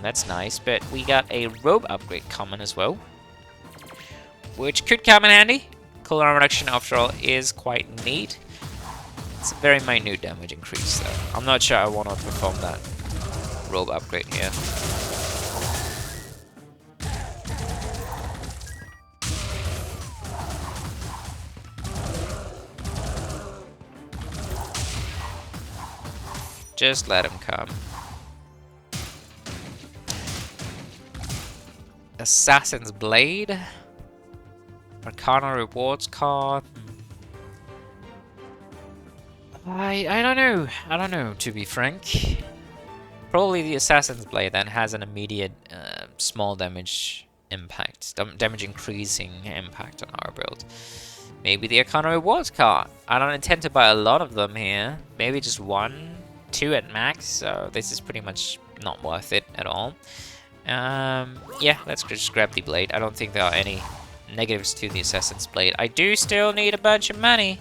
S1: That's nice, but we got a robe upgrade coming as well. Which could come in handy. Cooldown reduction, after all, is quite neat. It's a very minute damage increase, though. I'm not sure I want to perform that robe upgrade here. Just let him come. Assassin's Blade. Arcana rewards card. I don't know. I don't know, to be frank. Probably the Assassin's Blade then has an immediate small damage impact. Damage increasing impact on our build. Maybe the Arcana rewards card. I don't intend to buy a lot of them here. Maybe just 1, 2 at max. So this is pretty much not worth it at all. Yeah, let's just grab the blade. I don't think there are any negatives to the Assassin's Blade. I do still need a bunch of money.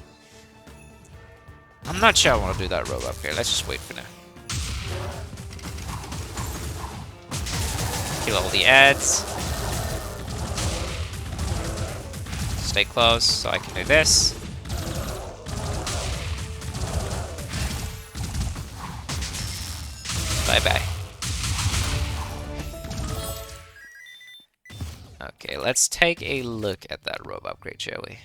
S1: I'm not sure I want to do that robe upgrade. Let's just wait for now. Kill all the ads. Stay close so I can do this. Bye-bye. Okay, let's take a look at that robe upgrade, shall we?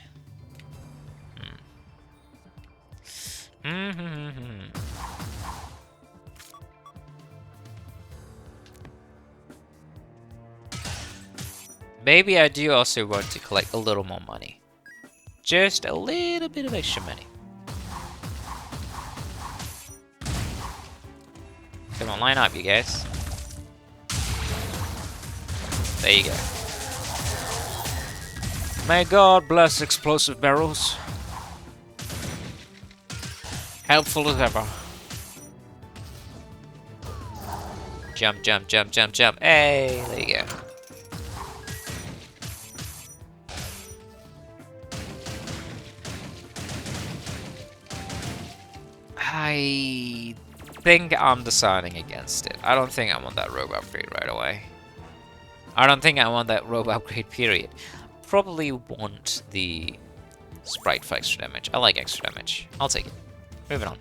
S1: Maybe I do also want to collect a little more money. Just a little bit of extra money. Come on, line up, you guys. There you go. May God bless explosive barrels. Helpful as ever. Jump, jump, jump, jump, jump. Hey, there you go. I think I'm deciding against it. I don't think I want that robe upgrade right away. I don't think I want that robe upgrade, period. Probably want the sprite for extra damage. I like extra damage. I'll take it. Moving on.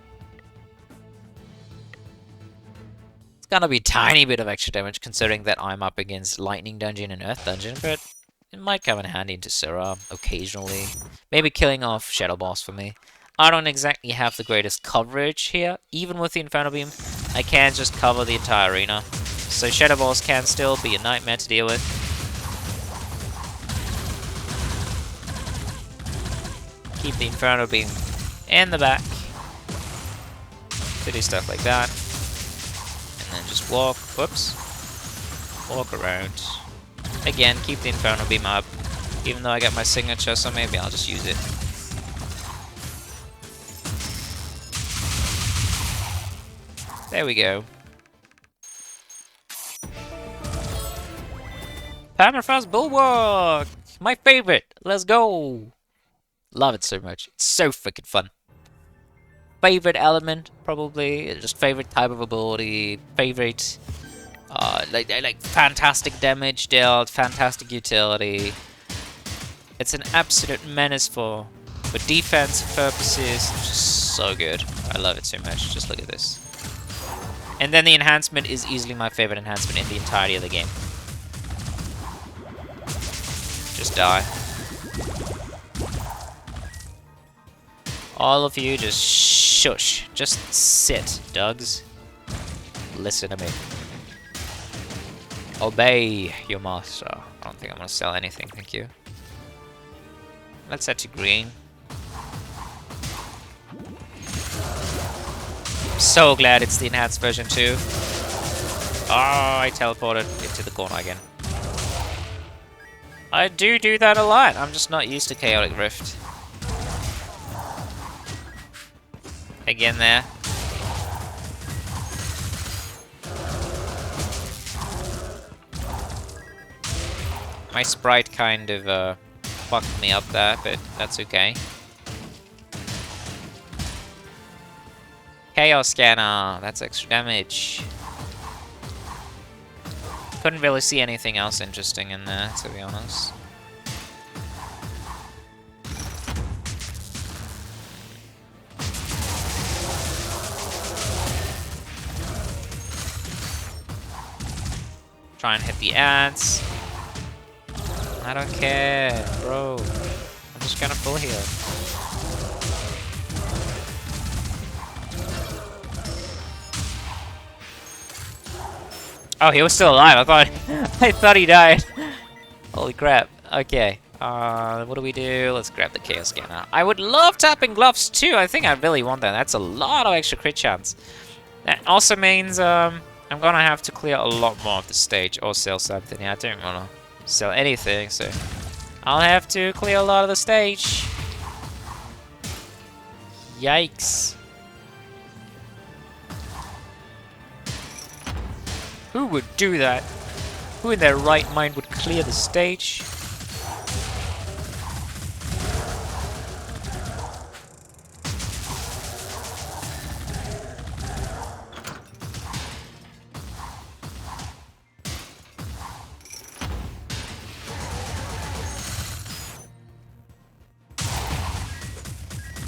S1: It's gonna be a tiny bit of extra damage considering that I'm up against Lightning Dungeon and Earth Dungeon, but it might come in handy into Syrah occasionally. Maybe killing off Shadow Boss for me. I don't exactly have the greatest coverage here. Even with the Inferno Beam, I can't just cover the entire arena. So Shadow Balls can still be a nightmare to deal with. Keep the Inferno Beam in the back. To do stuff like that. And then just walk, whoops. Walk around. Again, keep the Inferno Beam up. Even though I got my signature, so maybe I'll just use it. There we go. Permafrost Bulwark! My favorite! Let's go! Love it so much. It's so freaking fun. favorite element, probably. Just favorite type of ability. Favorite, like fantastic damage dealt, fantastic utility. It's an absolute menace for defense purposes. It's just so good. I love it so much. Just look at this. And then the enhancement is easily my favorite enhancement in the entirety of the game. Just die. All of you just shush. Just sit, Dugs. Listen to me. Obey your master. I don't think I'm gonna sell anything, thank you. Let's set to green. I'm so glad it's the enhanced version too. Oh, I teleported into the corner again. I do that a lot. I'm just not used to Chaotic Rift. Again there. My sprite kind of fucked me up there, but that's okay. Chaos Scanner, that's extra damage. Couldn't really see anything else interesting in there, to be honest. Try and hit the ants. I don't care, bro. I'm just gonna full heal. Oh, he was still alive. I thought he died. Holy crap. Okay. What do we do? Let's grab the Chaos Scanner. I would love tapping gloves too. I think I really want that. That's a lot of extra crit chance. That also means I'm gonna have to clear a lot more of the stage or sell something. Yeah, I don't wanna sell anything, so I'll have to clear a lot of the stage. Yikes. Who would do that? Who in their right mind would clear the stage?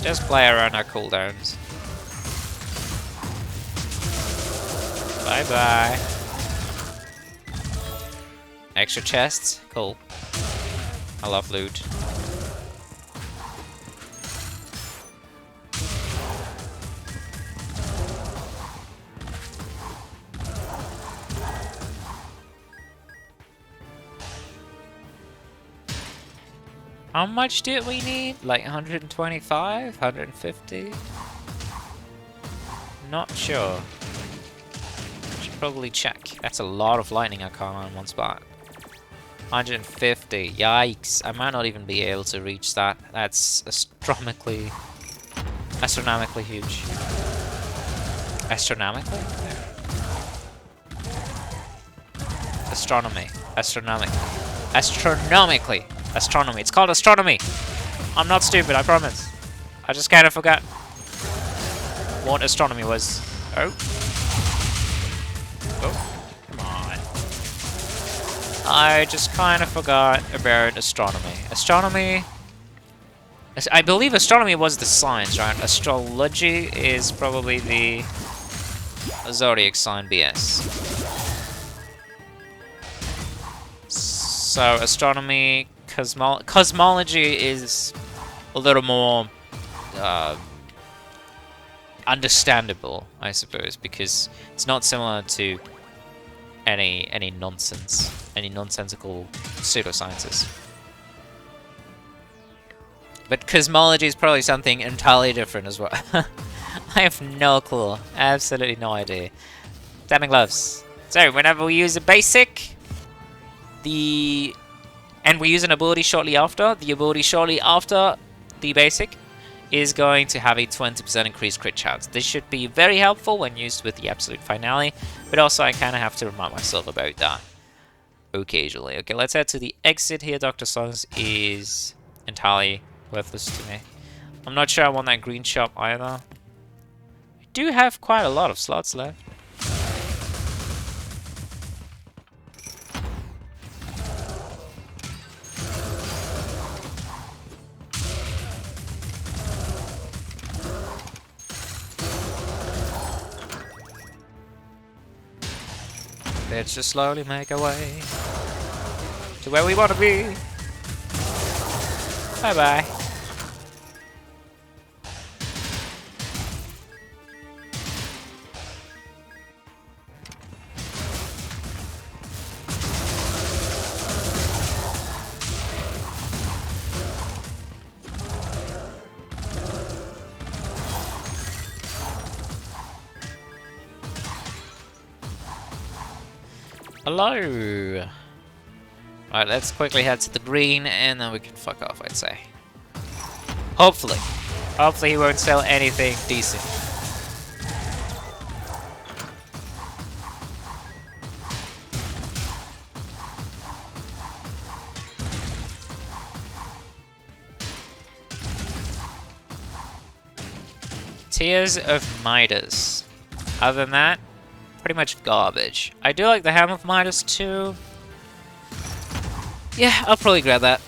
S1: Just play around our cooldowns. Bye-bye. Extra chests? Cool. I love loot. How much did we need? Like 125? 150? Not sure. Should probably check. That's a lot of lightning Arcana in one spot. 150. Yikes. I might not even be able to reach that. That's astronomically huge. Astronomically? Astronomy. Astronomically. Astronomy. It's called astronomy. I'm not stupid, I promise. I just kind of forgot what astronomy was. Oh. Oh. Come on. I just kind of forgot about astronomy. Astronomy... I believe astronomy was the science, right? Astrology is probably the zodiac sign BS. So astronomy... Cosmology is a little more understandable, I suppose, because it's not similar to any nonsensical pseudosciences. But cosmology is probably something entirely different as well. I have no clue, absolutely no idea. Damn gloves. So whenever we use a basic, and we use an ability shortly after, the ability shortly after the basic is going to have a 20% increased crit chance. This should be very helpful when used with the absolute finale, but also I kind of have to remind myself about that occasionally. Okay, let's head to the exit here. Dr. Songs is entirely worthless to me. I'm not sure I want that green shop either. do have quite a lot of slots left. Let's just slowly make our way to where we want to be. Bye-bye. Hello! Right, let's quickly head to the green and then we can fuck off, I'd say. Hopefully. Hopefully he won't sell anything decent. Tears of Midas. Other than that, pretty much garbage. I do like the Helm of Midas too. Yeah, I'll probably grab that.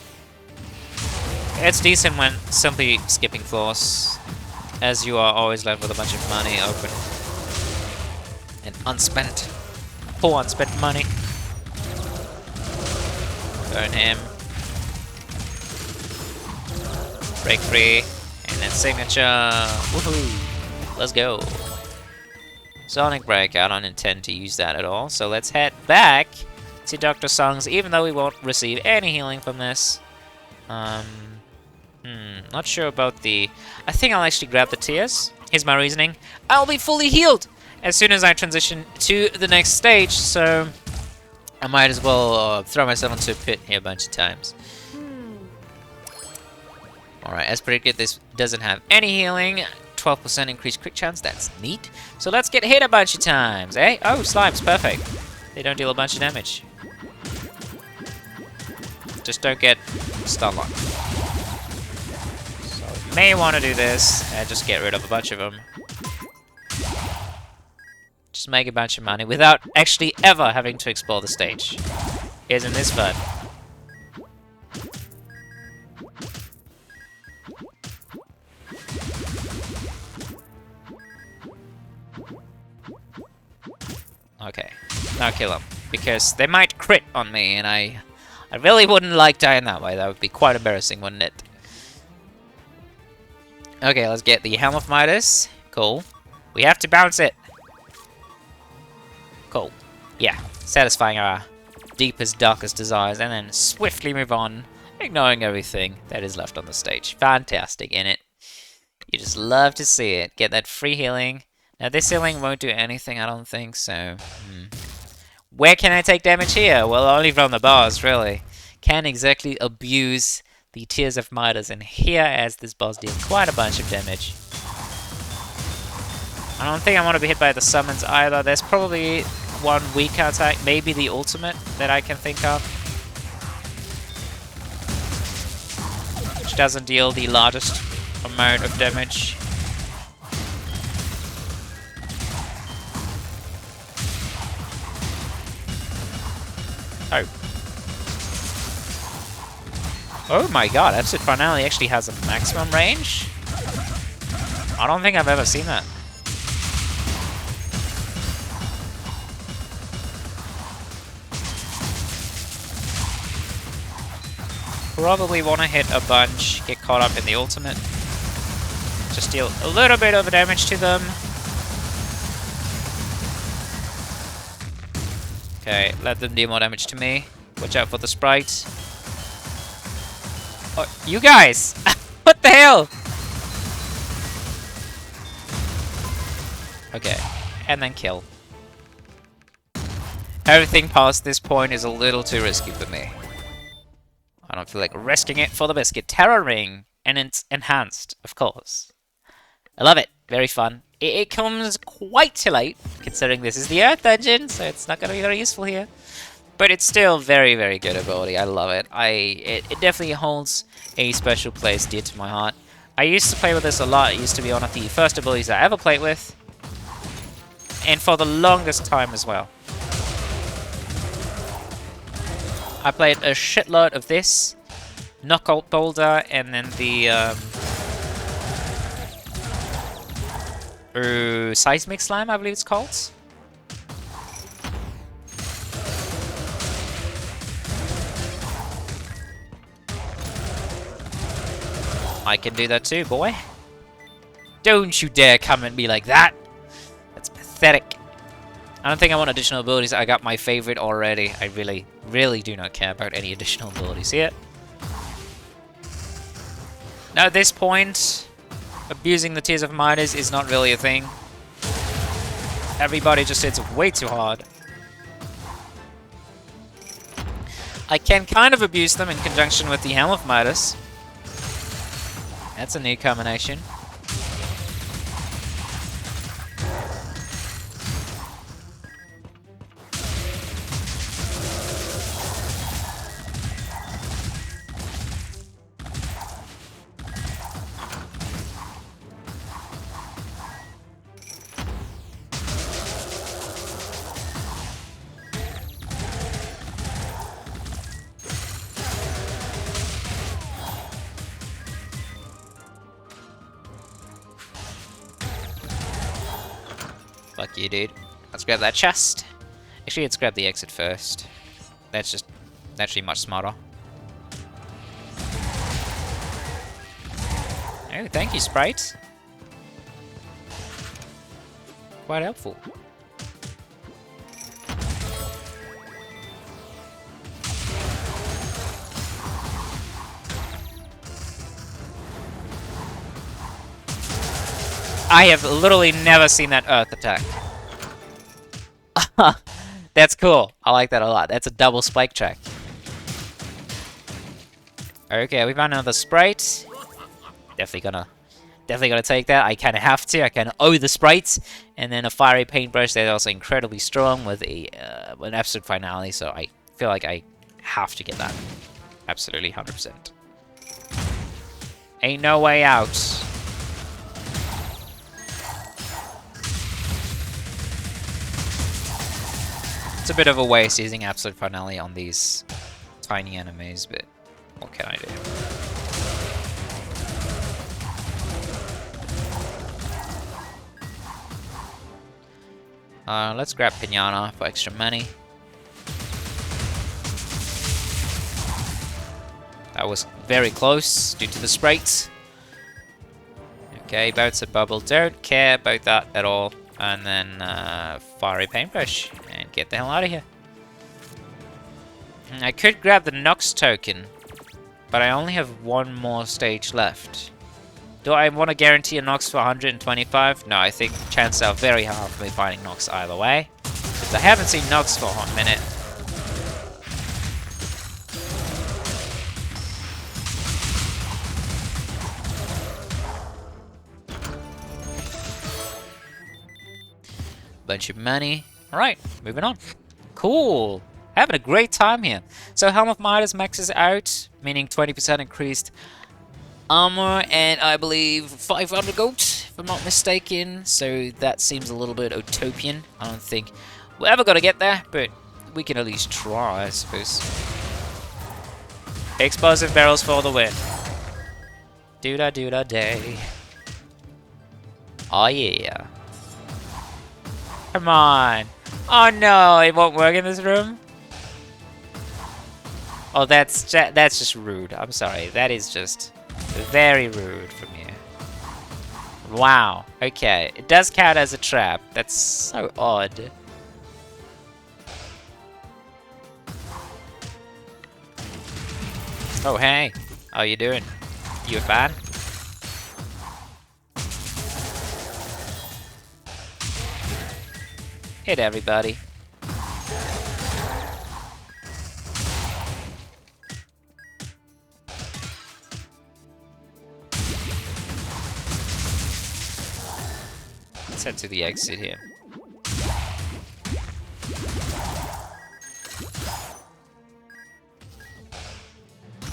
S1: It's decent when simply skipping floors, as you are always left with a bunch of money open. And unspent. Poor unspent money. Burn him. Break free. And then signature. Woohoo! Let's go. Sonic Break, I don't intend to use that at all, so let's head back to Dr. Song's, even though we won't receive any healing from this. Not sure about the... I think I'll actually grab the tears. Here's my reasoning. I'll be fully healed as soon as I transition to the next stage, so I might as well throw myself into a pit here a bunch of times. Alright, as predicted, this doesn't have any healing. 12% increased crit chance, that's neat. So let's get hit a bunch of times, eh? Oh, slimes, perfect. They don't deal a bunch of damage. Just don't get stun locked. So you may want to do this and just get rid of a bunch of them. Just make a bunch of money without actually ever having to explore the stage. Isn't this fun? Okay, now kill them, because they might crit on me, and I really wouldn't like dying that way. That would be quite embarrassing, wouldn't it? Okay, let's get the Helm of Midas. Cool. We have to bounce it. Cool. Yeah, satisfying our deepest, darkest desires, and then swiftly move on, ignoring everything that is left on the stage. Fantastic, innit? You just love to see it. Get that free healing. Now this healing won't do anything, I don't think, so... Where can I take damage here? Well, only from the boss, really. Can't exactly abuse the Tears of Midas in here, as this boss deals quite a bunch of damage. I don't think I want to be hit by the summons either. There's probably one weaker attack, maybe the ultimate, that I can think of. Which doesn't deal the largest amount of damage. Oh. Oh my god, Absolute Finale actually has a maximum range? I don't think I've ever seen that. Probably want to hit a bunch, get caught up in the ultimate. Just deal a little bit of damage to them. Okay, let them deal more damage to me. Watch out for the sprite. Oh, you guys! What the hell? Okay, and then kill. Everything past this point is a little too risky for me. I don't feel like risking it for the biscuit. Terror Ring, and it's enhanced, of course. I love it. Very fun. It comes quite too late, considering this is the Earth Dungeon, so it's not going to be very useful here. But it's still very, very good ability. I love it. It definitely holds a special place dear to my heart. I used to play with this a lot. It used to be one of the first abilities I ever played with. And for the longest time as well. I played a shitload of this. Knockout Boulder, and then the Seismic Slam, I believe it's called. I can do that too, boy. Don't you dare come at me like that. That's pathetic. I don't think I want additional abilities. I got my favorite already. I really, really do not care about any additional abilities here. Now at this point, abusing the Tears of Midas is not really a thing. Everybody just hits way too hard. I can kind of abuse them in conjunction with the Helm of Midas. That's a new combination. Fuck you, dude. Let's grab that chest. Actually, let's grab the exit first. That's just actually much smarter. Oh, thank you, Sprite. Quite helpful. I have literally never seen that Earth attack. That's cool. I like that a lot. That's a double spike track. Okay, we found another Sprite. Definitely gonna take that. I kind of have to. I kind of owe the Sprites. And then a Fiery Paintbrush that's also incredibly strong with an Absolute Finale. So I feel like I have to get that. Absolutely, 100%. Ain't no way out. It's a bit of a waste using Absolute Finale on these tiny enemies, but what can I do? Let's grab Pinata for extra money. That was very close due to the sprites. Okay, bounce a bubble. Don't care about that at all. And then Fiery Paintbrush and get the hell out of here. I could grab the Nox token, but I only have one more stage left. Do I want to guarantee a Nox for 125? No, I think chances are very high for me finding Nox either way. Because I haven't seen Nox for a hot minute. Bunch of money. Alright, moving on. Cool. Having a great time here. So Helm of Midas maxes out, meaning 20% increased armor, and I believe 500 gold, if I'm not mistaken. So that seems a little bit utopian. I don't think we're ever gonna get there, but we can at least try, I suppose. Explosive barrels for the win. Do-da day. Oh yeah. Come on. Oh no, it won't work in this room? Oh, that's just rude. I'm sorry. That is just very rude from you. Wow. Okay. It does count as a trap. That's so odd. Oh, hey. How you doing? You a fan? Hit everybody. Let's head to the exit here.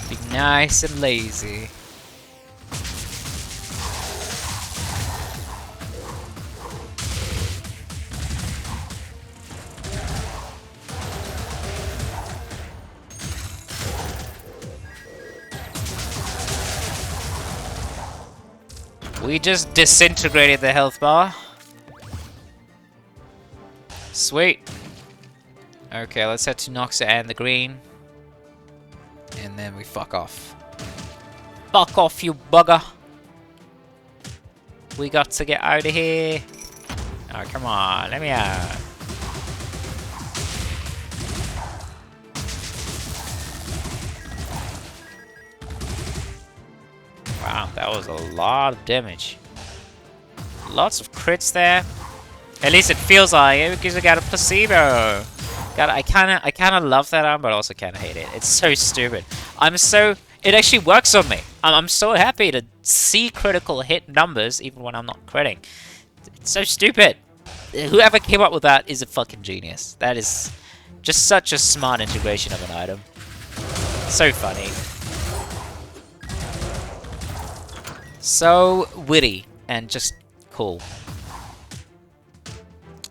S1: Be nice and lazy. We just disintegrated the health bar. Sweet. Okay, let's head to Noxa and the green. And then we fuck off. Fuck off, you bugger. We got to get out of here. Oh, come on, let me out. Wow, that was a lot of damage. Lots of crits there. At least it feels like it because I got a placebo. I kind of love that arm, but also kind of hate it. It's so stupid. It actually works on me. I'm so happy to see critical hit numbers even when I'm not critting. It's so stupid. Whoever came up with that is a fucking genius. That is just such a smart integration of an item. So funny. So witty and just cool.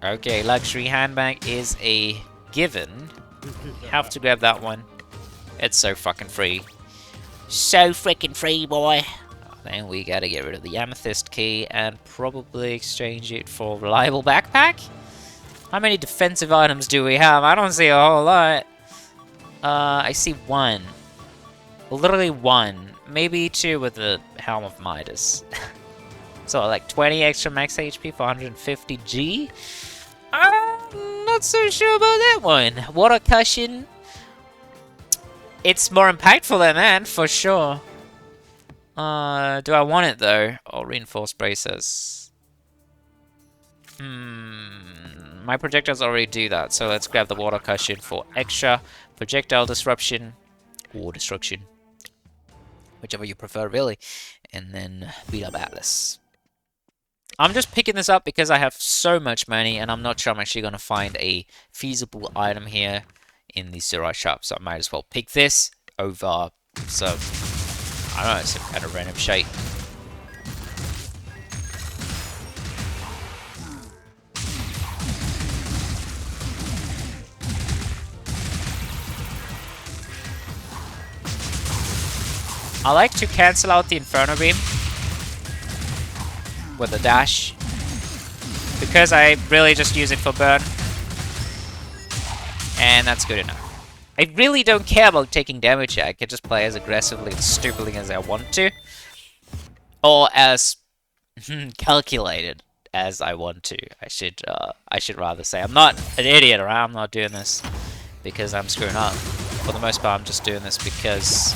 S1: Okay, luxury handbag is a given. Have to grab that one. It's so fucking free. So freaking free, boy. Then we gotta get rid of the amethyst key and probably exchange it for a reliable backpack. How many defensive items do we have? I don't see a whole lot. I see one. Literally one. Maybe two with the Helm of Midas. So like 20 extra max HP for 150 G? I'm not so sure about that one. Water cushion. It's more impactful than that, for sure. Do I want it though? Or reinforced bracers? My projectiles already do that, so let's grab the water cushion for extra projectile disruption or destruction. Whichever you prefer, really. And then beat up Atlas. I'm just picking this up because I have so much money and I'm not sure I'm actually going to find a feasible item here in the Surai shop. So I might as well pick this over some, I don't know, some kind of random shite. I like to cancel out the Inferno Beam with a dash, because I really just use it for burn, and that's good enough. I really don't care about taking damage here. I can just play as aggressively and stupidly as I want to, or as calculated as I want to. I should rather say. I'm not an idiot, or I'm not doing this because I'm screwing up. For the most part, I'm just doing this because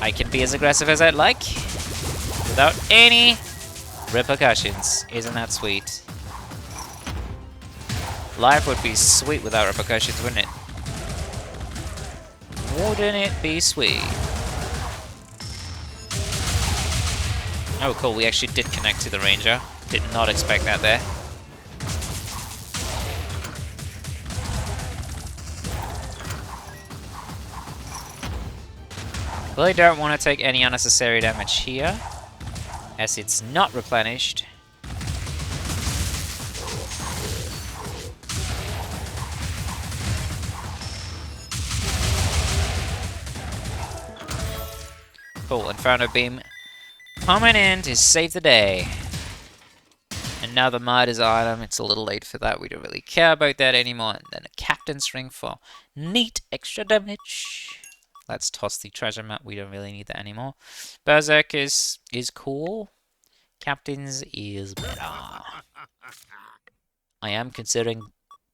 S1: I can be as aggressive as I'd like without any repercussions. Isn't that sweet? Life would be sweet without repercussions, wouldn't it? Wouldn't it be sweet? Oh, cool. We actually did connect to the ranger. Did not expect that there. Really don't want to take any unnecessary damage here, as it's not replenished. Cool, Inferno Beam coming in to save the day. Another Midas item, it's a little late for that, we don't really care about that anymore. And then a Captain's Ring for neat extra damage. Let's toss the treasure map, we don't really need that anymore. Berserk is cool. Captain's is better. I am considering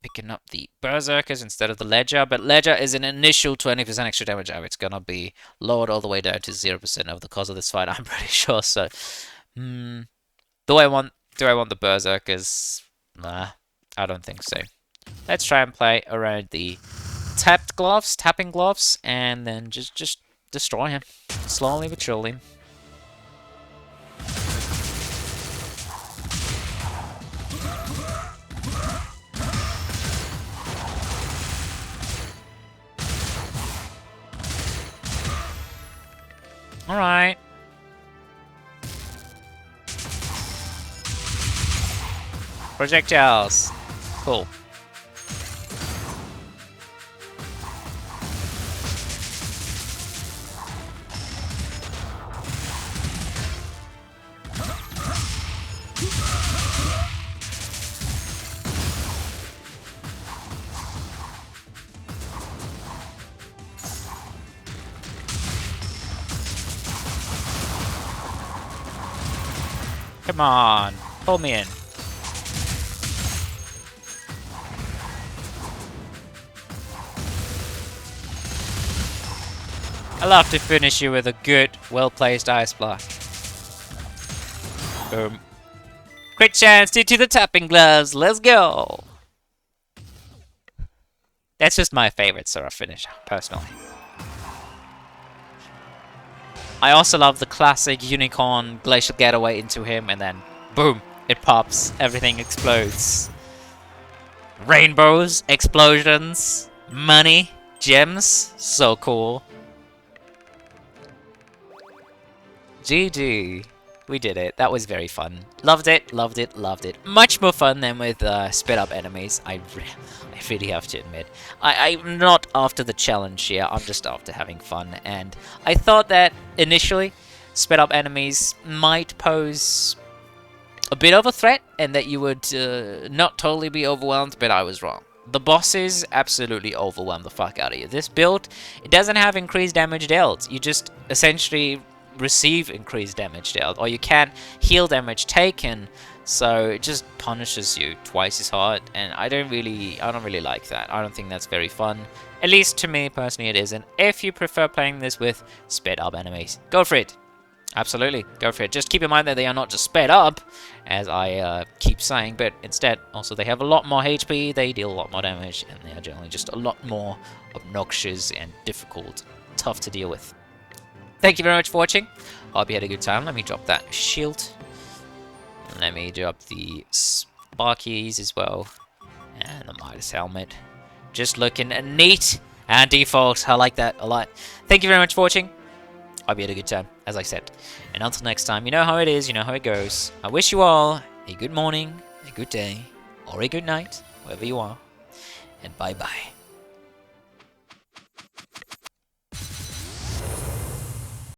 S1: picking up the Berserkers instead of the Ledger, but Ledger is an initial 20% extra damage. Oh, it's gonna be lowered all the way down to 0% over the course of this fight, I'm pretty sure, so... Do I want the Berserkers? Nah, I don't think so. Let's try and play around the tapping gloves, and then just destroy him. Slowly but surely. Alright. Projectiles. Cool. Come on, pull me in. I love to finish you with a good, well-placed ice block. Boom. Crit chance due to the tapping gloves. Let's go. That's just my favorite sort of finish, personally. I also love the classic unicorn glacial getaway into him, and then boom, it pops. Everything explodes. Rainbows, explosions, money, gems. So cool. GG. We did it. That was very fun. Loved it, loved it, loved it. Much more fun than with sped up enemies. I really have to admit. I'm not after the challenge here. I'm just after having fun. And I thought that initially sped up enemies might pose a bit of a threat and that you would not totally be overwhelmed, but I was wrong. The bosses absolutely overwhelm the fuck out of you. This build, it doesn't have increased damage dealt. You just essentially receive increased damage dealt, or you can heal damage taken, so it just punishes you twice as hard, and I don't really like that. I don't think that's very fun. At least to me personally it isn't. If you prefer playing this with sped up enemies, go for it. Absolutely, go for it. Just keep in mind that they are not just sped up, as I keep saying, but instead also they have a lot more HP, they deal a lot more damage, and they are generally just a lot more obnoxious and difficult, tough to deal with. Thank you very much for watching. Hope you had a good time. Let me drop that shield. Let me drop the Sparkies as well. And the Midas helmet. Just looking neat and default. I like that a lot. Thank you very much for watching. Hope you had a good time, as I said. And until next time, you know how it is, you know how it goes. I wish you all a good morning, a good day, or a good night, wherever you are. And bye-bye.